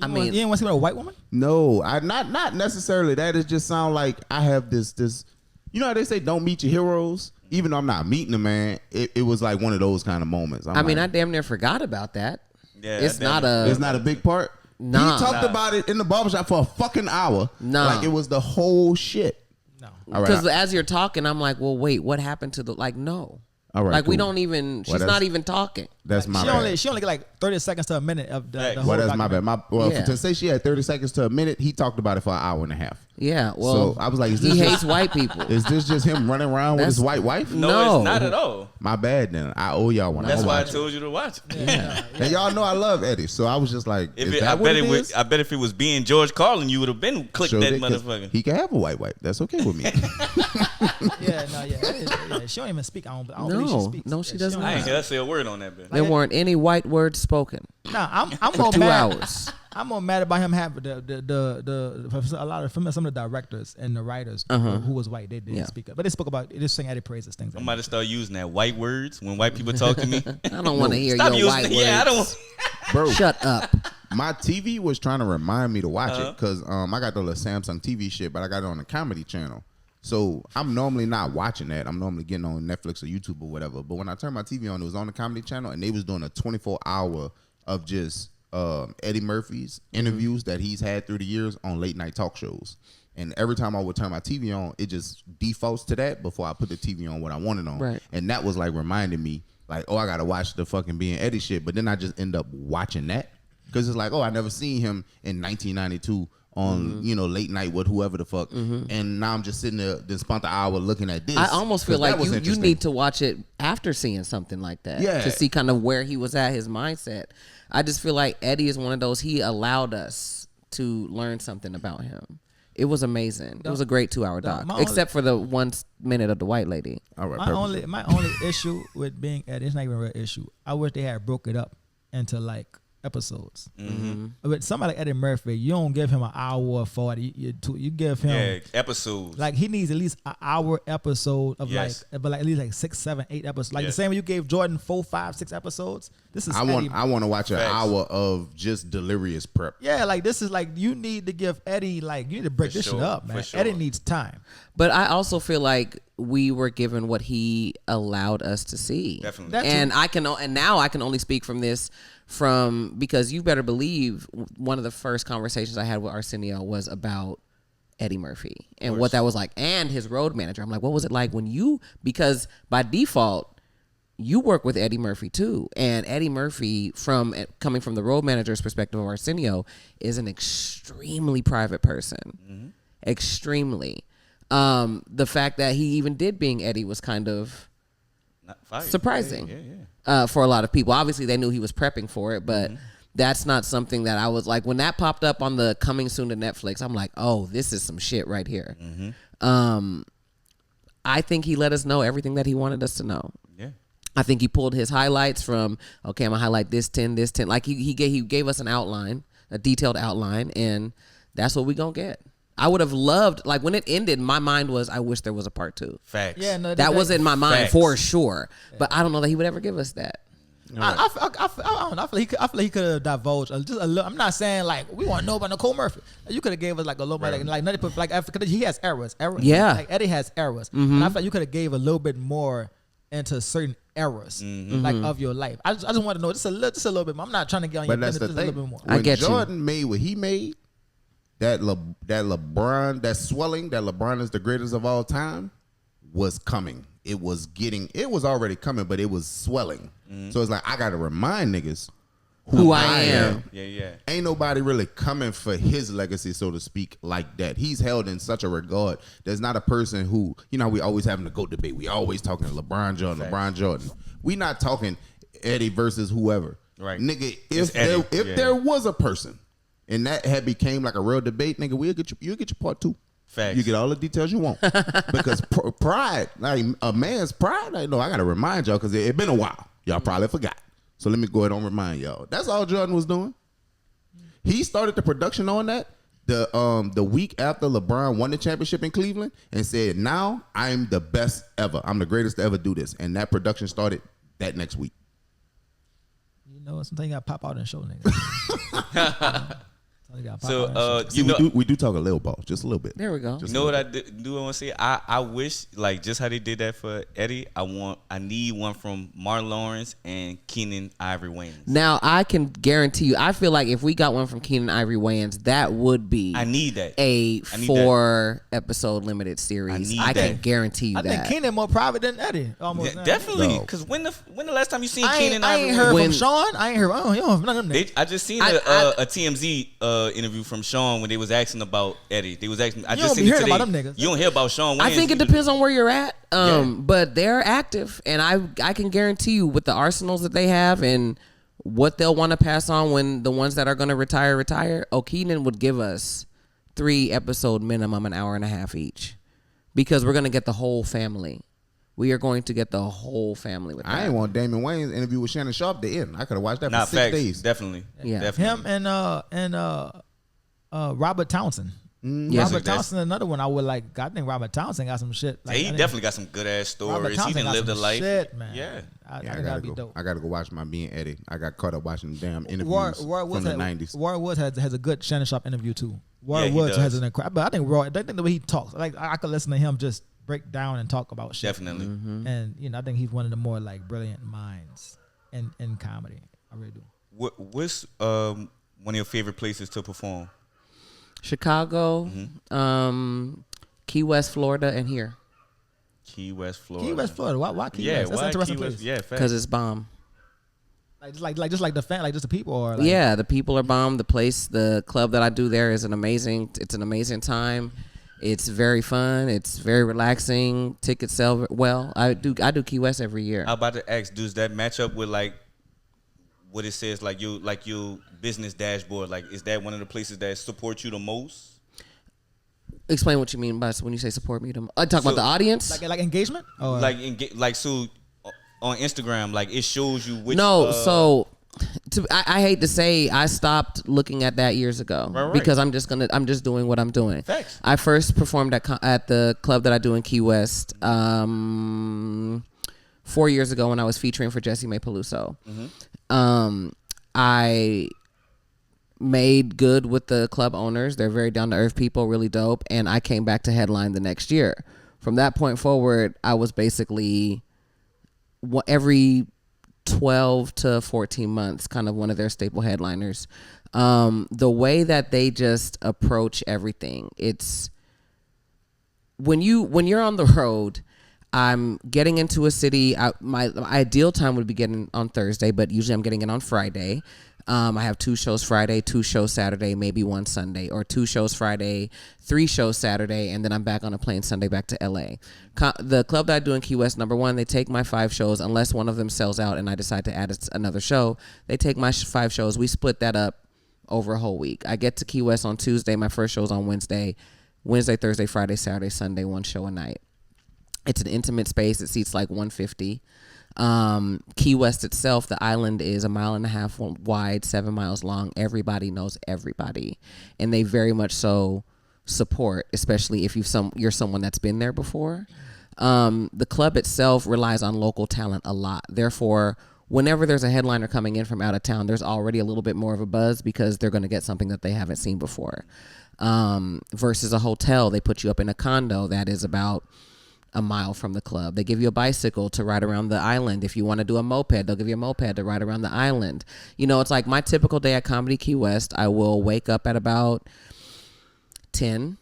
You didn't want to see about a white woman? No, not necessarily that. It just sound like I have this. You know how they say don't meet your heroes? Even though I'm not meeting a man, it was like one of those kind of moments. I damn near forgot about that. Yeah, it's not a big part. Nah. He talked about it in the barbershop for a fucking hour. Nah. Like it was the whole shit. No. Because as you're talking, I'm like, well, wait, what happened to no. All right, like cool. we don't even. She's not even talking. That's my bad. She only get like 30 seconds to a minute of the whole. Well, that's my document. bad. To say she had 30 seconds to a minute, he talked about it for an hour and a half. Yeah, well, so I was like, he hates white people. Is this just him running around with his white wife? No, it's not at all. My bad then. I owe y'all one. That's why I told you to watch it. Yeah. And y'all know I love Eddie, so I was just like, I bet if it was being George Carlin, you would have been clicked that motherfucker. He can have a white wife. That's okay with me. She don't even speak. I don't believe she speaks. No, she doesn't. I ain't hear her say a word on that, bitch. There weren't any white words spoken. Nah, I'm more 2 mad. hours. I'm more mad about him having a lot of some of the directors and the writers who was white. They didn't speak up, but they spoke about they just saying Eddie praises things. I'm about to start using that white words when white people talk to me. I don't want to hear Stop your using white it. words. Yeah, I don't. Bro, Shut up. my TV was trying to remind me to watch it because I got the little Samsung TV shit, but I got it on the comedy channel. So I'm normally not watching that. I'm normally getting on Netflix or YouTube or whatever. But when I turned my TV on, it was on the comedy channel, and they was doing a 24-hour of just Eddie Murphy's interviews that he's had through the years on late night talk shows. And every time I would turn my TV on, it just defaults to that before I put the TV on what I wanted on. Right. And that was like reminding me, like, oh, I got to watch the fucking Being Eddie shit. But then I just end up watching that because it's like, oh, I never seen him in 1992 on, late night with whoever the fuck. And now I'm just sitting there, then spent the hour looking at this. I almost feel like you interesting. need to watch it after seeing something like that Yeah. to see kind of where he was at, his mindset. I just feel like Eddie is one of those, he allowed us to learn something about him. It was amazing. It was a great 2-hour doc, except for the 1 minute of the white lady. All right, My only issue with Being Eddie, it's not even a real issue. I wish they had broke it up into like episodes. But somebody like Eddie Murphy, you don't give him an hour or 40. You give him episodes. like he needs at least an hour episode of Yes. like at least like 6, 7, 8 episodes. Like the same way you gave Jordan 4, 5, 6 episodes. This is I want to watch an Facts. hour of just delirious prep. yeah, like this is like you need to give Eddie you need to break For this sure, shit up, man. for sure. Eddie needs time. But I also feel like we were given what he allowed us to see. Definitely. That- And now I can only speak from this because you better believe one of the first conversations I had with Arsenio was about Eddie Murphy and what that was like and his road manager. I'm like, what was it like because by default you work with Eddie Murphy too, and Eddie Murphy coming from the road manager's perspective of Arsenio is an extremely private person. Extremely. The fact that he even did Being Eddie was kind of surprising. For a lot of people. Obviously, they knew he was prepping for it, but that's not something that I was like, when that popped up on the coming soon to Netflix, I'm like, oh, this is some shit right here. I think he let us know everything that he wanted us to know. Yeah. I think he pulled his highlights from, okay, I'm gonna highlight this 10, this 10. Like he gave us an outline, a detailed outline, and that's what we gonna get. I would have loved, like when it ended, my mind was, I wish there was a part 2. Facts. Yeah, no, That was in my mind Facts. for sure. But I don't know that he would ever give us that. I don't know. I feel like he could have divulged just a little. I'm not saying like we want to know about Nicole Murphy. You could have gave us like a little bit, like nothing. Like because he has errors. Yeah. Like Eddie has errors, and I feel like you could have gave a little bit more into certain errors, like of your life. I just want to know just a little bit more. I'm not trying to get on But your that's the business, just a thing. little bit more. I When get you. Jordan made what he made, that LeBron, that swelling, that LeBron is the greatest of all time, was coming. It was already coming, but it was swelling. So it's like, I got to remind niggas Who I am. Yeah. Ain't nobody really coming for his legacy, so to speak, like that. He's held in such a regard. There's not a person who, we always having a GOAT debate. We always talking LeBron Jordan. We not talking Eddie versus whoever. Right. Nigga, It's if Eddie. there was a person and that had became like a real debate, nigga, you'll get your part 2. Facts. You get all the details you want. Because pride, like a man's pride, I got to remind y'all because it been a while. Y'all probably forgot. So let me go ahead and remind y'all. That's all Jordan was doing. He started the production on that the week after LeBron won the championship in Cleveland and said, now I'm the best ever. I'm the greatest to ever do this. And that production started that next week. You know, sometimes you got to pop out and show niggas. So We do talk a little ball, just a little bit. There we go. You know what I do want to say? I wish, like, just how they did that for Eddie, I need one from Martin Lawrence and Keenan Ivory Wayans. Now, I can guarantee you, I feel like if we got one from Keenan Ivory Wayans, that would be I need that. a I need 4-episode limited series. I need I can that. guarantee you I think that. Keenan more private than Eddie. Almost. Yeah, definitely. No. Because when the last time you seen I Keenan ain't Ivory heard Wayans? from Sean. I ain't heard. Oh, you don't know them niggas. I just seen I- a TMZ interview from Sean when they was asking about Eddie. They was asking. I You just don't seen be it hearing today. about them niggas. You don't hear about Sean Wayans. I think it depends on where you're at. But they're active, and I can guarantee you with the arsenals that they have and what they'll want to pass on when the ones that are going to retire. Keenan would give us 3 episode minimum, an hour and a half each, because we're going to get the whole family. We are going to get the whole family with that. I ain't want Damon Wayans interview with Shannon Sharp to end. I could have watched that Nah, for 6 facts. days. Definitely. Yeah. Definitely. Him and Robert Townsend. Yes. Robert Townsend, another one I would like. I think Robert Townsend got some shit. Like, Yeah, he definitely got some good ass Robert stories. He Townsend didn't got live the some life. shit, man. Yeah. I Yeah, think that'd be dope. I gotta go watch my being Eddie. I got caught up watching damn interviews Roy from Woods the had- '90s. Roy Woods has a good Shannon Sharp interview too. Roy Yeah, he Woods has does. an incredible. But I think the way he talks, like I could listen to him just break down and talk about shit. Definitely. And I think he's one of the more like brilliant minds in comedy. I really do. What's one of your favorite places to perform? Chicago, Key West, Florida, and here. Key West, Florida. Key West, Florida. Why Key Yeah, West? That's why an interesting Key West? place. Yeah, facts. Because it's bomb. Like just like the fan, like just the people, or like, Yeah, the people are bomb. The place, the club that I do there is it's an amazing time. It's very fun. It's very relaxing. Tickets sell well. I do Key West every year. I'm about to ask, does that match up with like what it says, like your business dashboard? Like, is that one of the places that support you the most? Explain what you mean by when you say support me. I talk about the audience. like engagement, or Like so on Instagram, like it shows you which. So I hate to say I stopped looking at that years ago Right. because I'm just doing what I'm doing. Facts. I first performed at the club that I do in Key West 4 years ago when I was featuring for Jessie May Peluso. I made good with the club owners. They're very down to earth people, really dope. And I came back to headline the next year. From that point forward, I was basically every 12 to 14 months, kind of one of their staple headliners. The way that they just approach everything, it's when you're on the road, I'm getting into a city. My ideal time would be getting on Thursday, but usually I'm getting it on Friday. I have 2 shows Friday, 2 shows Saturday, maybe 1 Sunday, or 2 shows Friday, 3 shows Saturday, and then I'm back on a plane Sunday back to LA. The club that I do in Key West, number one, they take my 5 shows, unless one of them sells out and I decide to add another show. They take my 5 shows. We split that up over a whole week. I get to Key West on Tuesday. My first show's on Wednesday, Thursday, Friday, Saturday, Sunday, 1 show a night. It's an intimate space. It seats like 150. Key West itself, the island is 1.5 miles wide, 7 miles long. Everybody knows everybody, and they very much so support, especially if you're someone that's been there before. The club itself relies on local talent a lot. Therefore, whenever there's a headliner coming in from out of town, there's already a little bit more of a buzz because they're going to get something that they haven't seen before. Versus a hotel, they put you up in a condo that is about a mile from the club. They give you a bicycle to ride around the island. If you want to do a moped, they'll give you a moped to ride around the island. It's like my typical day at Comedy Key West. I will wake up at about 10.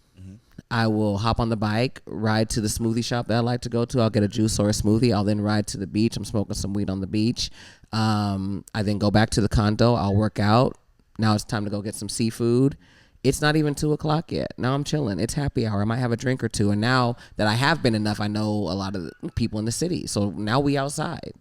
I will hop on the bike, ride to the smoothie shop that I like to go to. I'll get a juice or a smoothie. I'll then ride to the beach. I'm smoking some weed on the beach. I then go back to the condo. I'll work out. Now it's time to go get some seafood. It's not even 2:00 yet. Now I'm chilling. It's happy hour. I might have a drink or two. And now that I have been enough, I know a lot of the people in the city. So now we outside.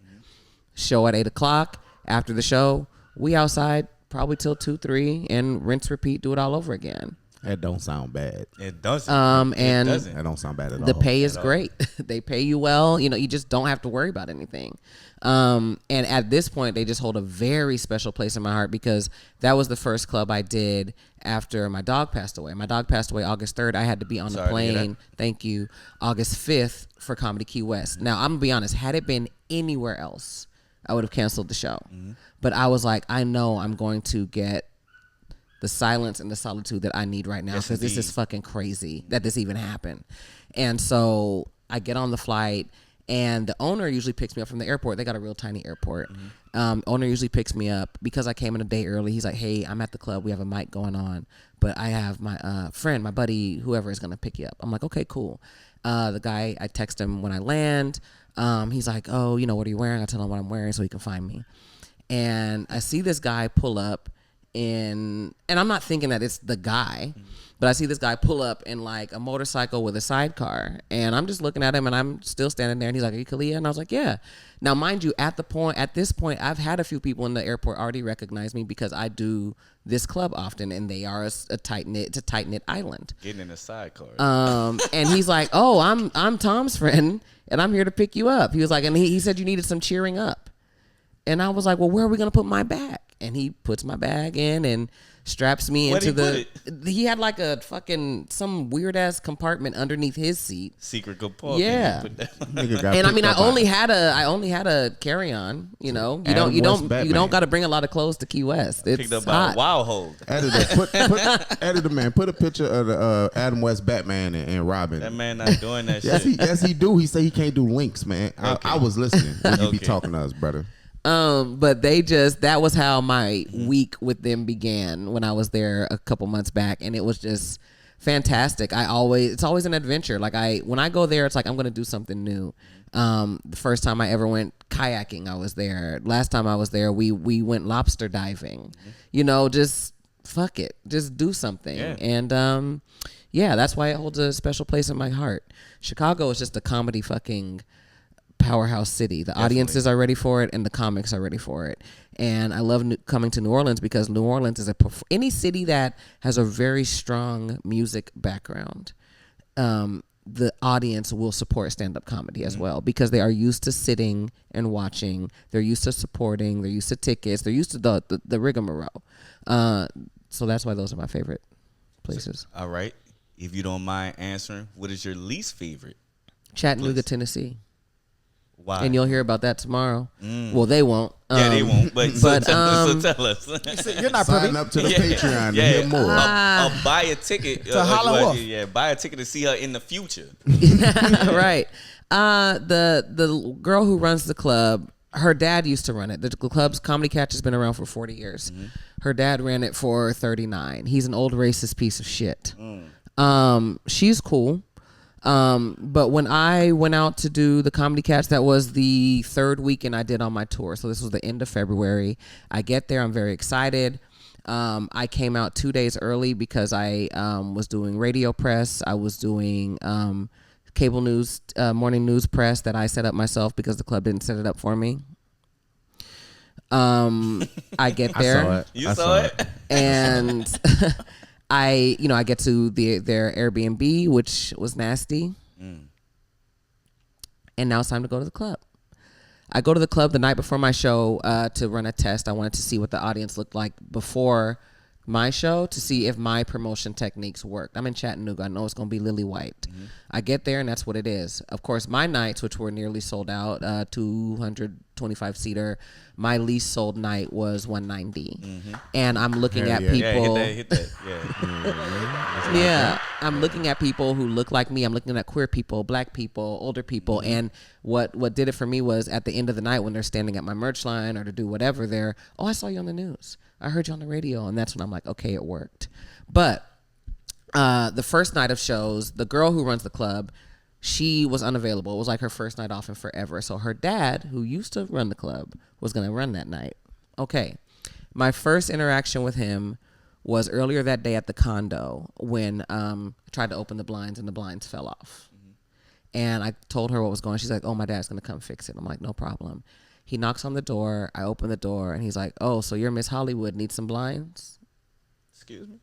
Show at 8:00. After the show, we outside probably till 2, 3, and rinse, repeat, do it all over again. That don't sound bad. It doesn't. And it doesn't. That don't sound bad at all. the pay is great. They pay you well. You just don't have to worry about anything. And at this point, they just hold a very special place in my heart because that was the first club I did after my dog passed away. My dog passed away August 3rd. I had to be on the Sorry to hear plane. Thank you. August 5th for Comedy Key West. Now, I'm going to be honest. Had it been anywhere else, I would have canceled the show. But I was like, I know I'm going to get the silence and the solitude that I need right now because this is fucking crazy that this even happened. And so I get on the flight, and the owner usually picks me up from the airport. They got a real tiny airport. Owner usually picks me up because I came in a day early. He's like, hey, I'm at the club. We have a mic going on, but I have my friend, my buddy, whoever is going to pick you up. I'm like, okay, cool. The guy, I text him when I land. He's like, oh, what are you wearing? I tell him what I'm wearing so he can find me. And I see this guy pull up, and I'm not thinking that it's the guy, but I see this guy pull up in like a motorcycle with a sidecar, and I'm just looking at him, and I'm still standing there, and he's like, "Are you Kalea?" And I was like, "Yeah." Now, mind you, at this point, I've had a few people in the airport already recognize me because I do this club often, and they are a tight knit island. Getting in a sidecar. And he's like, "Oh, I'm Tom's friend, and I'm here to pick you up." He was like, and he said you needed some cheering up, and I was like, "Well, where are we gonna put my bag?" And he puts my bag in and straps me Where'd into he the. He had like a fucking some weird ass compartment underneath his seat. Secret compartment. Yeah. Nigga got And I mean, picked I up only had a carry on. You know, you Adam West don't Batman. got to bring a lot of clothes to Key West. It's Picked up hot. by a wild hole. Editor man, put a picture of the Adam West Batman and Robin. That man not doing that Yes, shit. yes, he do. He say he can't do links, man. I was listening when you be Okay. talking to us, brother. But that was how my week with them began when I was there a couple months back, and it was just fantastic. It's always an adventure. Like when I go there, it's like I'm gonna do something new. The first time I ever went kayaking, I was there. Last time I was there, we went lobster diving. You know, just fuck it, just do something. Yeah. And yeah, that's why it holds a special place in my heart. Chicago is just a comedy fucking powerhouse city. The audiences are ready for it, and the comics are ready for it. And I love coming to New Orleans because New Orleans is any city that has a very strong music background. The audience will support stand-up comedy as well because they are used to sitting and watching. They're used to supporting. They're used to tickets. They're used to the rigmarole. So that's why those are my favorite places. All right. If you don't mind answering, what is your least favorite? Chattanooga, Please. Tennessee. Why? And you'll hear about that tomorrow. Well, they won't. Yeah, they won't. But so tell us. You're not Sign privy. up to the Yeah. Patreon to Yeah. hear more. Buy a ticket To Hollow Wolf. Yeah, buy a ticket to see her in the future. Right. The girl who runs the club, her dad used to run it. The club's Comedy Catch has been around for 40 years. Her dad ran it for 39. He's an old racist piece of shit. She's cool. But when I went out to do the Comedy Catch, that was the third weekend I did on my tour. So this was the end of February. I get there. I'm very excited. I came out 2 days early because I was doing radio press. I was doing cable news, morning news press that I set up myself because the club didn't set it up for me. I get there. I saw it. You saw it? And I get to their Airbnb, which was nasty. And now it's time to go to the club. I go to the club the night before my show to run a test. I wanted to see what the audience looked like before my show to see if my promotion techniques worked. I'm in Chattanooga. I know it's going to be lily white. I get there, and that's what it is. Of course, my nights, which were nearly sold out, 225-seater, my least sold night was 190. And I'm looking at people. Yeah, hit that. Yeah. Yeah, I'm looking at people who look like me. I'm looking at queer people, black people, older people. And what did it for me was at the end of the night when they're standing at my merch line or to do whatever, they're, "Oh, I saw you on the news. I heard you on the radio." And that's when I'm like, okay, it worked. But the first night of shows, the girl who runs the club, she was unavailable. It was like her first night off in forever. So her dad, who used to run the club, was going to run that night. Okay. My first interaction with him was earlier that day at the condo when I tried to open the blinds and the blinds fell off. And I told her what was going on. She's like, "Oh, my dad's going to come fix it." I'm like, "No problem." He knocks on the door. I open the door, and he's like, "Oh, so you're Miss Hollywood. Need some blinds?" Excuse me?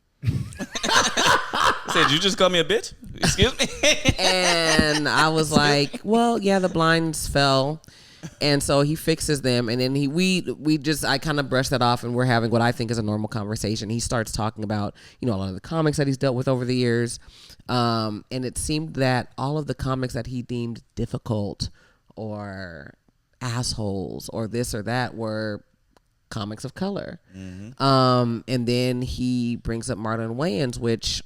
Said you just call me a bitch? Excuse me? And I was like, "Well, yeah, the blinds fell." And so he fixes them, and then I kind of brush that off, and we're having what I think is a normal conversation. He starts talking about, a lot of the comics that he's dealt with over the years. And it seemed that all of the comics that he deemed difficult or assholes or this or that were comics of color. And then he brings up Marlon Wayans, which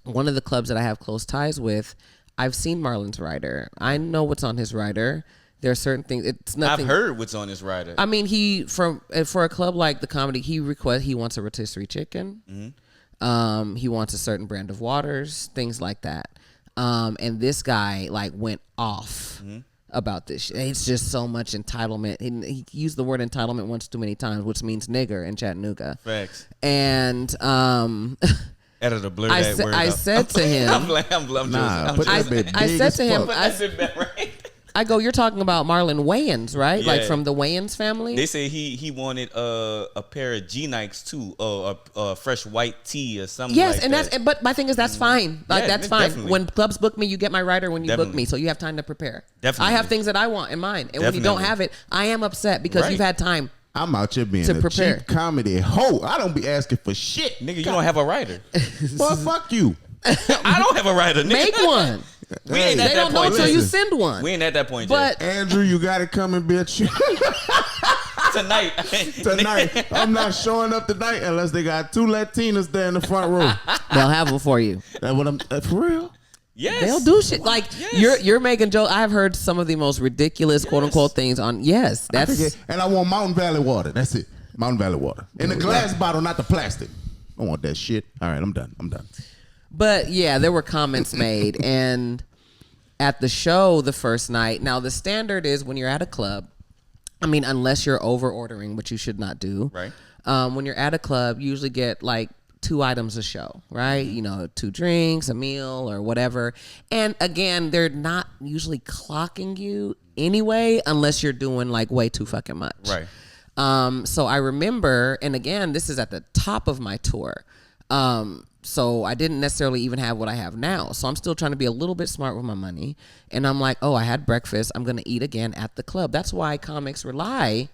one of the clubs that I have close ties with, I've seen Marlon's rider. I know what's on his rider. There are certain things. It's nothing. I've heard what's on his rider. I mean, for a club like the Comedy, he wants a rotisserie chicken. He wants a certain brand of waters, things like that. And this guy went off about this shit. It's just so much entitlement. And he used the word entitlement once too many times, which means nigger in Chattanooga. Facts. And Editor, blur that word I out. said to him, I'm joking. Nah, put that bit I big said as to him, fuck. I said that right. I go, you're talking about Marlon Wayans, right? Like Yeah. from the Wayans family? They say he wanted a pair of G Nikes too, or a fresh white tee or something. Yes, like and that. but my thing is that's fine. Like Yeah, that's fine. definitely. When clubs book me, you get my rider when you book Definitely. me, so you have time to prepare. Definitely. I have things that I want in mind, and when you don't Definitely. have it, I am upset because Right. you've had time. I'm out here being To a prepare. cheap comedy hoe. I don't be asking for shit. Nigga, you don't have a writer. Well, fuck you. I don't have a writer. Nigga. Make one. We ain't at They that don't know point. until yet. you Listen. send one. We ain't at that point But Andrew, you got it coming, bitch. yet. Tonight. Tonight, I'm not showing up tonight unless they got 2 Latinas there in the front row. they'll have them for you. That what I'm for real. Yes. They'll do shit like Yes. you're making jokes. I've heard some of the most ridiculous quote unquote things on. Yes, I that's forget. And I want Mountain Valley water. That's it. Mountain Valley water in the glass bottle, not the plastic. I don't want that shit. All right, I'm done. But yeah, there were comments made, and at the show the first night. Now the standard is when you're at a club. I mean, unless you're over ordering, which you should not do. Right. When you're at a club, you usually get like 2 items a show, right? You know, 2 drinks, a meal, or whatever. And again, they're not usually clocking you anyway, unless you're doing like way too fucking much. Right. So I remember, and again, this is at the top of my tour. So I didn't necessarily even have what I have now. So I'm still trying to be a little bit smart with my money. And I'm like, oh, I had breakfast. I'm going to eat again at the club. That's why comics rely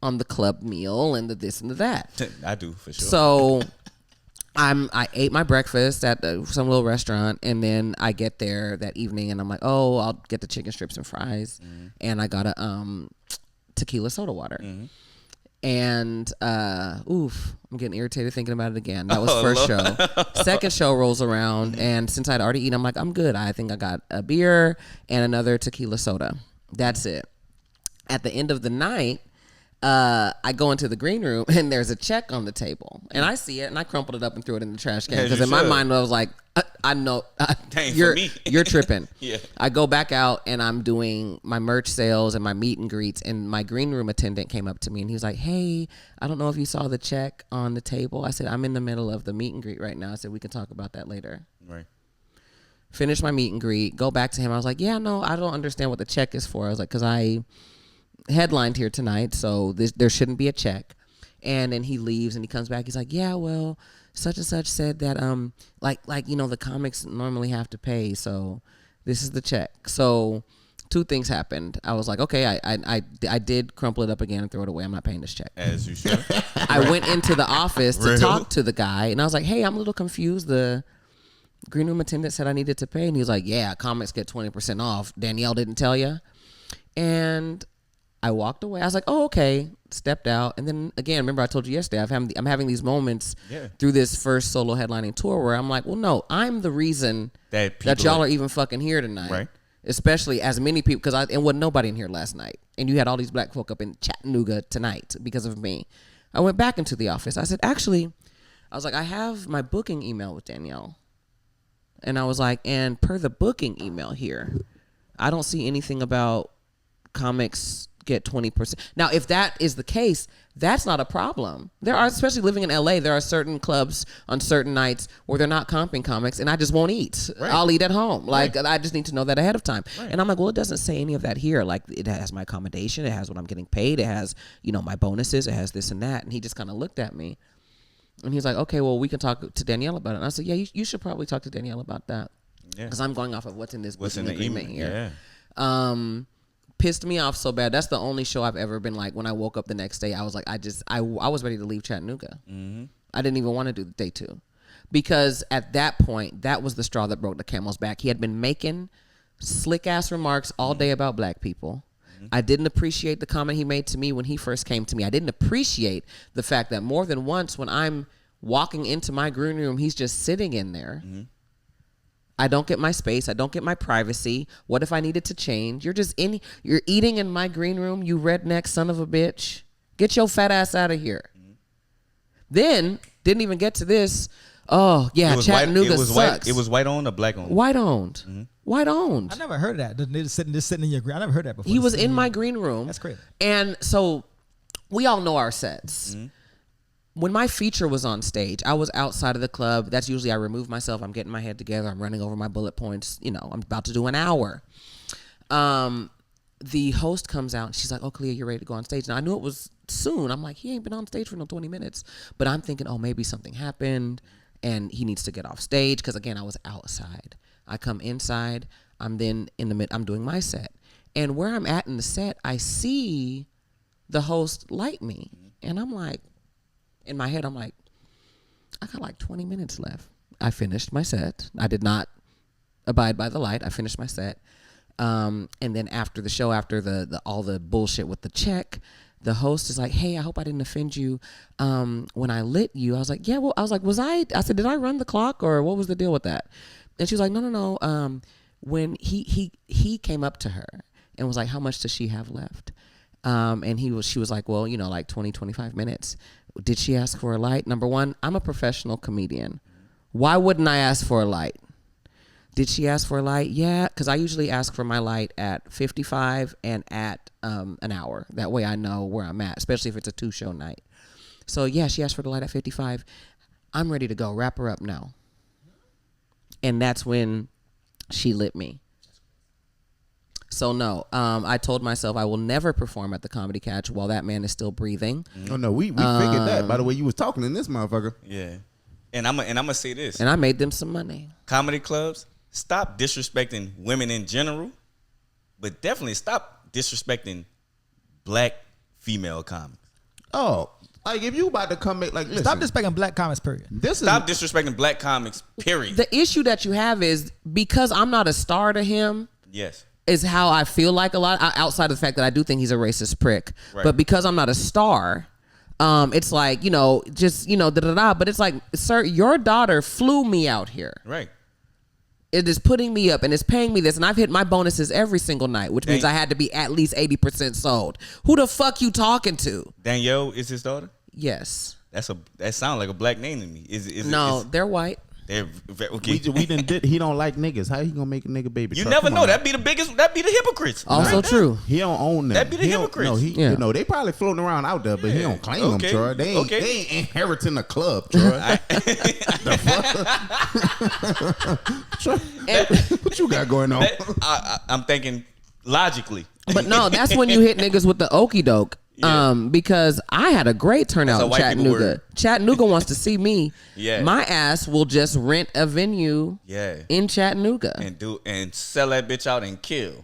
on the club meal and the this and the that. I do for sure. So I ate my breakfast at some little restaurant, and then I get there that evening, and I'm like, oh, I'll get the chicken strips and fries, and I got a tequila soda water. And I'm getting irritated thinking about it again. That was first show. Second show rolls around, and since I'd already eaten, I'm like, I'm good. I think I got a beer and another tequila soda. That's it. At the end of the night, I go into the green room, and there's a check on the table, and I see it, and I crumpled it up and threw it in the trash can As because you in my should. mind I was like, I know Dang, for you're me. you're tripping. Yeah. I go back out, and I'm doing my merch sales and my meet and greets, and my green room attendant came up to me, and he was like, hey, I don't know if you saw the check on the table. I said, I'm in the middle of the meet and greet right now. I said, we can talk about that later. Right. Finish my meet and greet, go back to him. I was like, yeah, no, I don't understand what the check is for. I was like, because I headlined here tonight, so there shouldn't be a check. And then he leaves, and he comes back. He's like, yeah, well, such and such said that like you know, the comics normally have to pay, so this is the check. So 2 things happened. I was like, okay, I did crumple it up again and throw it away. I'm not paying this check. As you should. I went into the office to Real? talk to the guy, and I was like, hey, I'm a little confused. The green room attendant said I needed to pay, and he was like, yeah, comics get 20% off. Danielle didn't tell you. And I walked away. I was like, oh, okay. Stepped out. And then again, remember I told you yesterday, I'm having these moments through this first solo headlining tour where I'm like, well, no, I'm the reason That that people y'all are even fucking here tonight. Right. Especially as many people, because and wasn't nobody in here last night. And you had all these black folk up in Chattanooga tonight because of me. I went back into the office. I said, actually, I was like, I have my booking email with Danielle. And I was like, and per the booking email here, I don't see anything about comics get 20%. Now, if that is the case, that's not a problem. There are, especially living in LA, there are certain clubs on certain nights where they're not comping comics, and I just won't eat. Right. I'll eat at home. Like, Right. I just need to know that ahead of time. Right. And I'm like, well, it doesn't say any of that here. Like, it has my accommodation, it has what I'm getting paid, it has, you know, my bonuses, it has this and that. And he just kind of looked at me, and he's like, okay, well, we can talk to Danielle about it. And I said, yeah, you should probably talk to Danielle about that. Yeah. Because I'm going off of what's in this What's in booking the agreement email? here. Yeah. Pissed me off so bad. That's the only show I've ever been like, when I woke up the next day, I was like, I was ready to leave Chattanooga. Mm-hmm. I didn't even want to do the day 2. Because at that point, that was the straw that broke the camel's back. He had been making slick ass remarks all day about black people. I didn't appreciate the comment he made to me when he first came to me. I didn't appreciate the fact that more than once when I'm walking into my green room, he's just sitting in there. I don't get my space. I don't get my privacy. What if I needed to change? You're eating in my green room, you redneck son of a bitch. Get your fat ass out of here. Then, didn't even get to this. Oh, yeah, Chattanooga sucks. It was white owned or black owned? White owned. White owned. I never heard of that. They just sitting in your green. I never heard that before. He was in my green room. That's crazy. And so we all know our sets. When my feature was on stage, I was outside of the club. That's usually I remove myself. I'm getting my head together. I'm running over my bullet points. You know, I'm about to do an hour. The host comes out and she's like, "Oh, Kalea, you're ready to go on stage." Now I knew it was soon. I'm like, he ain't been on stage for no 20 minutes. But I'm thinking, oh, maybe something happened and he needs to get off stage. Because again, I was outside. I come inside. I'm then in the mid. I'm doing my set. And where I'm at in the set, I see the host light me. And I'm like, in my head, I'm like, I got like 20 minutes left. I finished my set. I did not abide by the light. I finished my set. And then after the show, after the all the bullshit with the check, the host is like, "Hey, I hope I didn't offend you. When I lit you," I was like, "Yeah." Well, I was like, I said, "Did I run the clock or what was the deal with that?" And she was like, "No. When he came up to her and was like, 'How much does she have left?' And she was like, 'Well, you know, like 20, 25 minutes. Did she ask for a light?' Number one, I'm a professional comedian. Why wouldn't I ask for a light? Did she ask for a light? Yeah, because I usually ask for my light at 55 and at an hour. That way I know where I'm at, especially if it's a 2-show night. So yeah, she asked for the light at 55. I'm ready to go. Wrap her up now. And that's when she lit me. So no, I told myself I will never perform at the Comedy Catch while that man is still breathing. Oh no, we figured that. By the way, you was talking in this motherfucker. Yeah. And I'm gonna say this. And I made them some money. Comedy clubs, stop disrespecting women in general, but definitely stop disrespecting black female comics. Oh, like if you about to come make listen, Stop disrespecting black comics, period. Stop disrespecting black comics, period. The issue that you have is because I'm not a star to him. Yes. Is how I feel like a lot outside of the fact that I do think he's a racist prick. Right. But because I'm not a star, it's like, you know, just, you know, but it's like, sir, your daughter flew me out here. Right. It is putting me up and it's paying me this. And I've hit my bonuses every single night, which means I had to be at least 80% sold. Who the fuck you talking to? Danielle is his daughter? Yes. That sounds like a black name to me. They're white. Okay. He don't like niggas. How he gonna make a nigga baby? You never know. That'd be the hypocrites. Also right true. He don't own them. That'd be the hypocrites. You know, they probably floating around out there, but he don't claim them, Troy. They ain't inheriting a club, Troy. Troy, what you got going on? I'm thinking logically. But no, that's when you hit niggas with the okie doke. Yeah. Because I had a great turnout in Chattanooga. Chattanooga wants to see me. Yeah. My ass will just rent a venue in Chattanooga. And sell that bitch out and kill.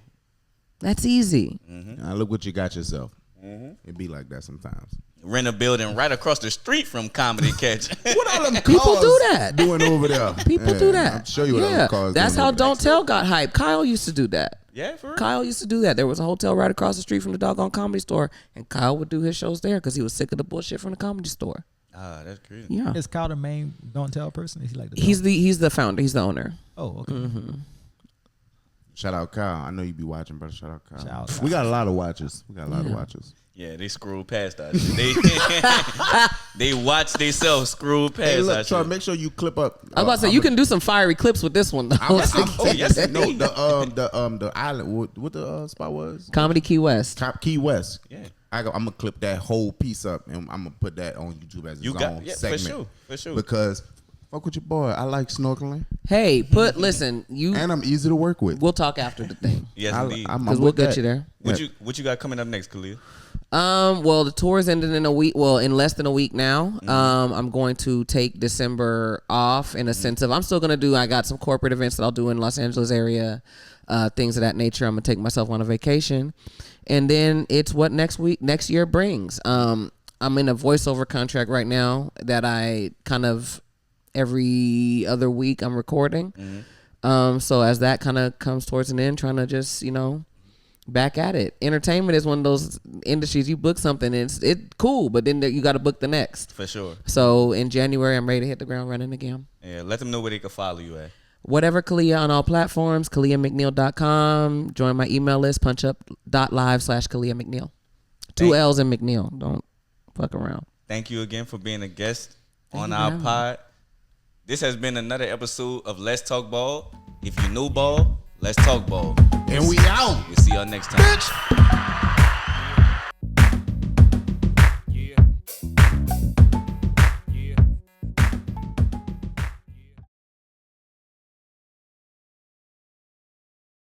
That's easy. Now look what you got yourself. It be like that sometimes. Rent a building right across the street from Comedy Catch. What all them people cars do that doing over there? People do that. I'll show you what all them cars That's doing how over Don't there. Tell got hype. Kyle used to do that. Yeah, for real. Kyle used to do that. There was a hotel right across the street from the doggone Comedy Store, and Kyle would do his shows there because he was sick of the bullshit from the Comedy Store. Ah, that's crazy. Yeah. Is Kyle the main Don't Tell person? Is he like the He's the founder. He's the owner. Oh, okay. Shout out Kyle. I know you be watching, brother. Shout out Kyle. Shout out Kyle. We got a lot of watchers. Of watchers. Yeah, they screwed past us. They watch themselves screw past Hey, look, us. Troy, make sure you clip up. I was about to say you can do some fiery clips with this one though. The island. What the spot was? Comedy Key West. Key West. Yeah. I'm gonna clip that whole piece up and I'm gonna put that on YouTube as its own segment. For sure. Because fuck with your boy. I like snorkeling. Hey, listen, and I'm easy to work with. We'll talk after the thing. Yes, indeed. Because we'll get you there. What you got coming up next, Kalea? Well, the tour is ending in a week. Well, in less than a week now. I'm going to take December off in a sense of I'm still gonna do. I got some corporate events that I'll do in Los Angeles area, things of that nature. I'm gonna take myself on a vacation, and then it's what next year brings. I'm in a voiceover contract right now that I kind of every other week I'm recording. So as that kind of comes towards an end, trying to just back at it. Entertainment is one of those industries you book something and it's cool, but then you got to book the next. For sure. So in January, I'm ready to hit the ground running again. Yeah, let them know where they can follow you at. Whatever Kalea on all platforms, KaleaMcNeill.com. Join my email list, punchup.live/Kalea McNeill. 2 L's in McNeill. Don't fuck around. Thank you again for being a guest on our pod. This has been another episode of Let's Talk Ball. If you know ball, Let's talk ball. And we out. We'll see y'all next time. Bitch.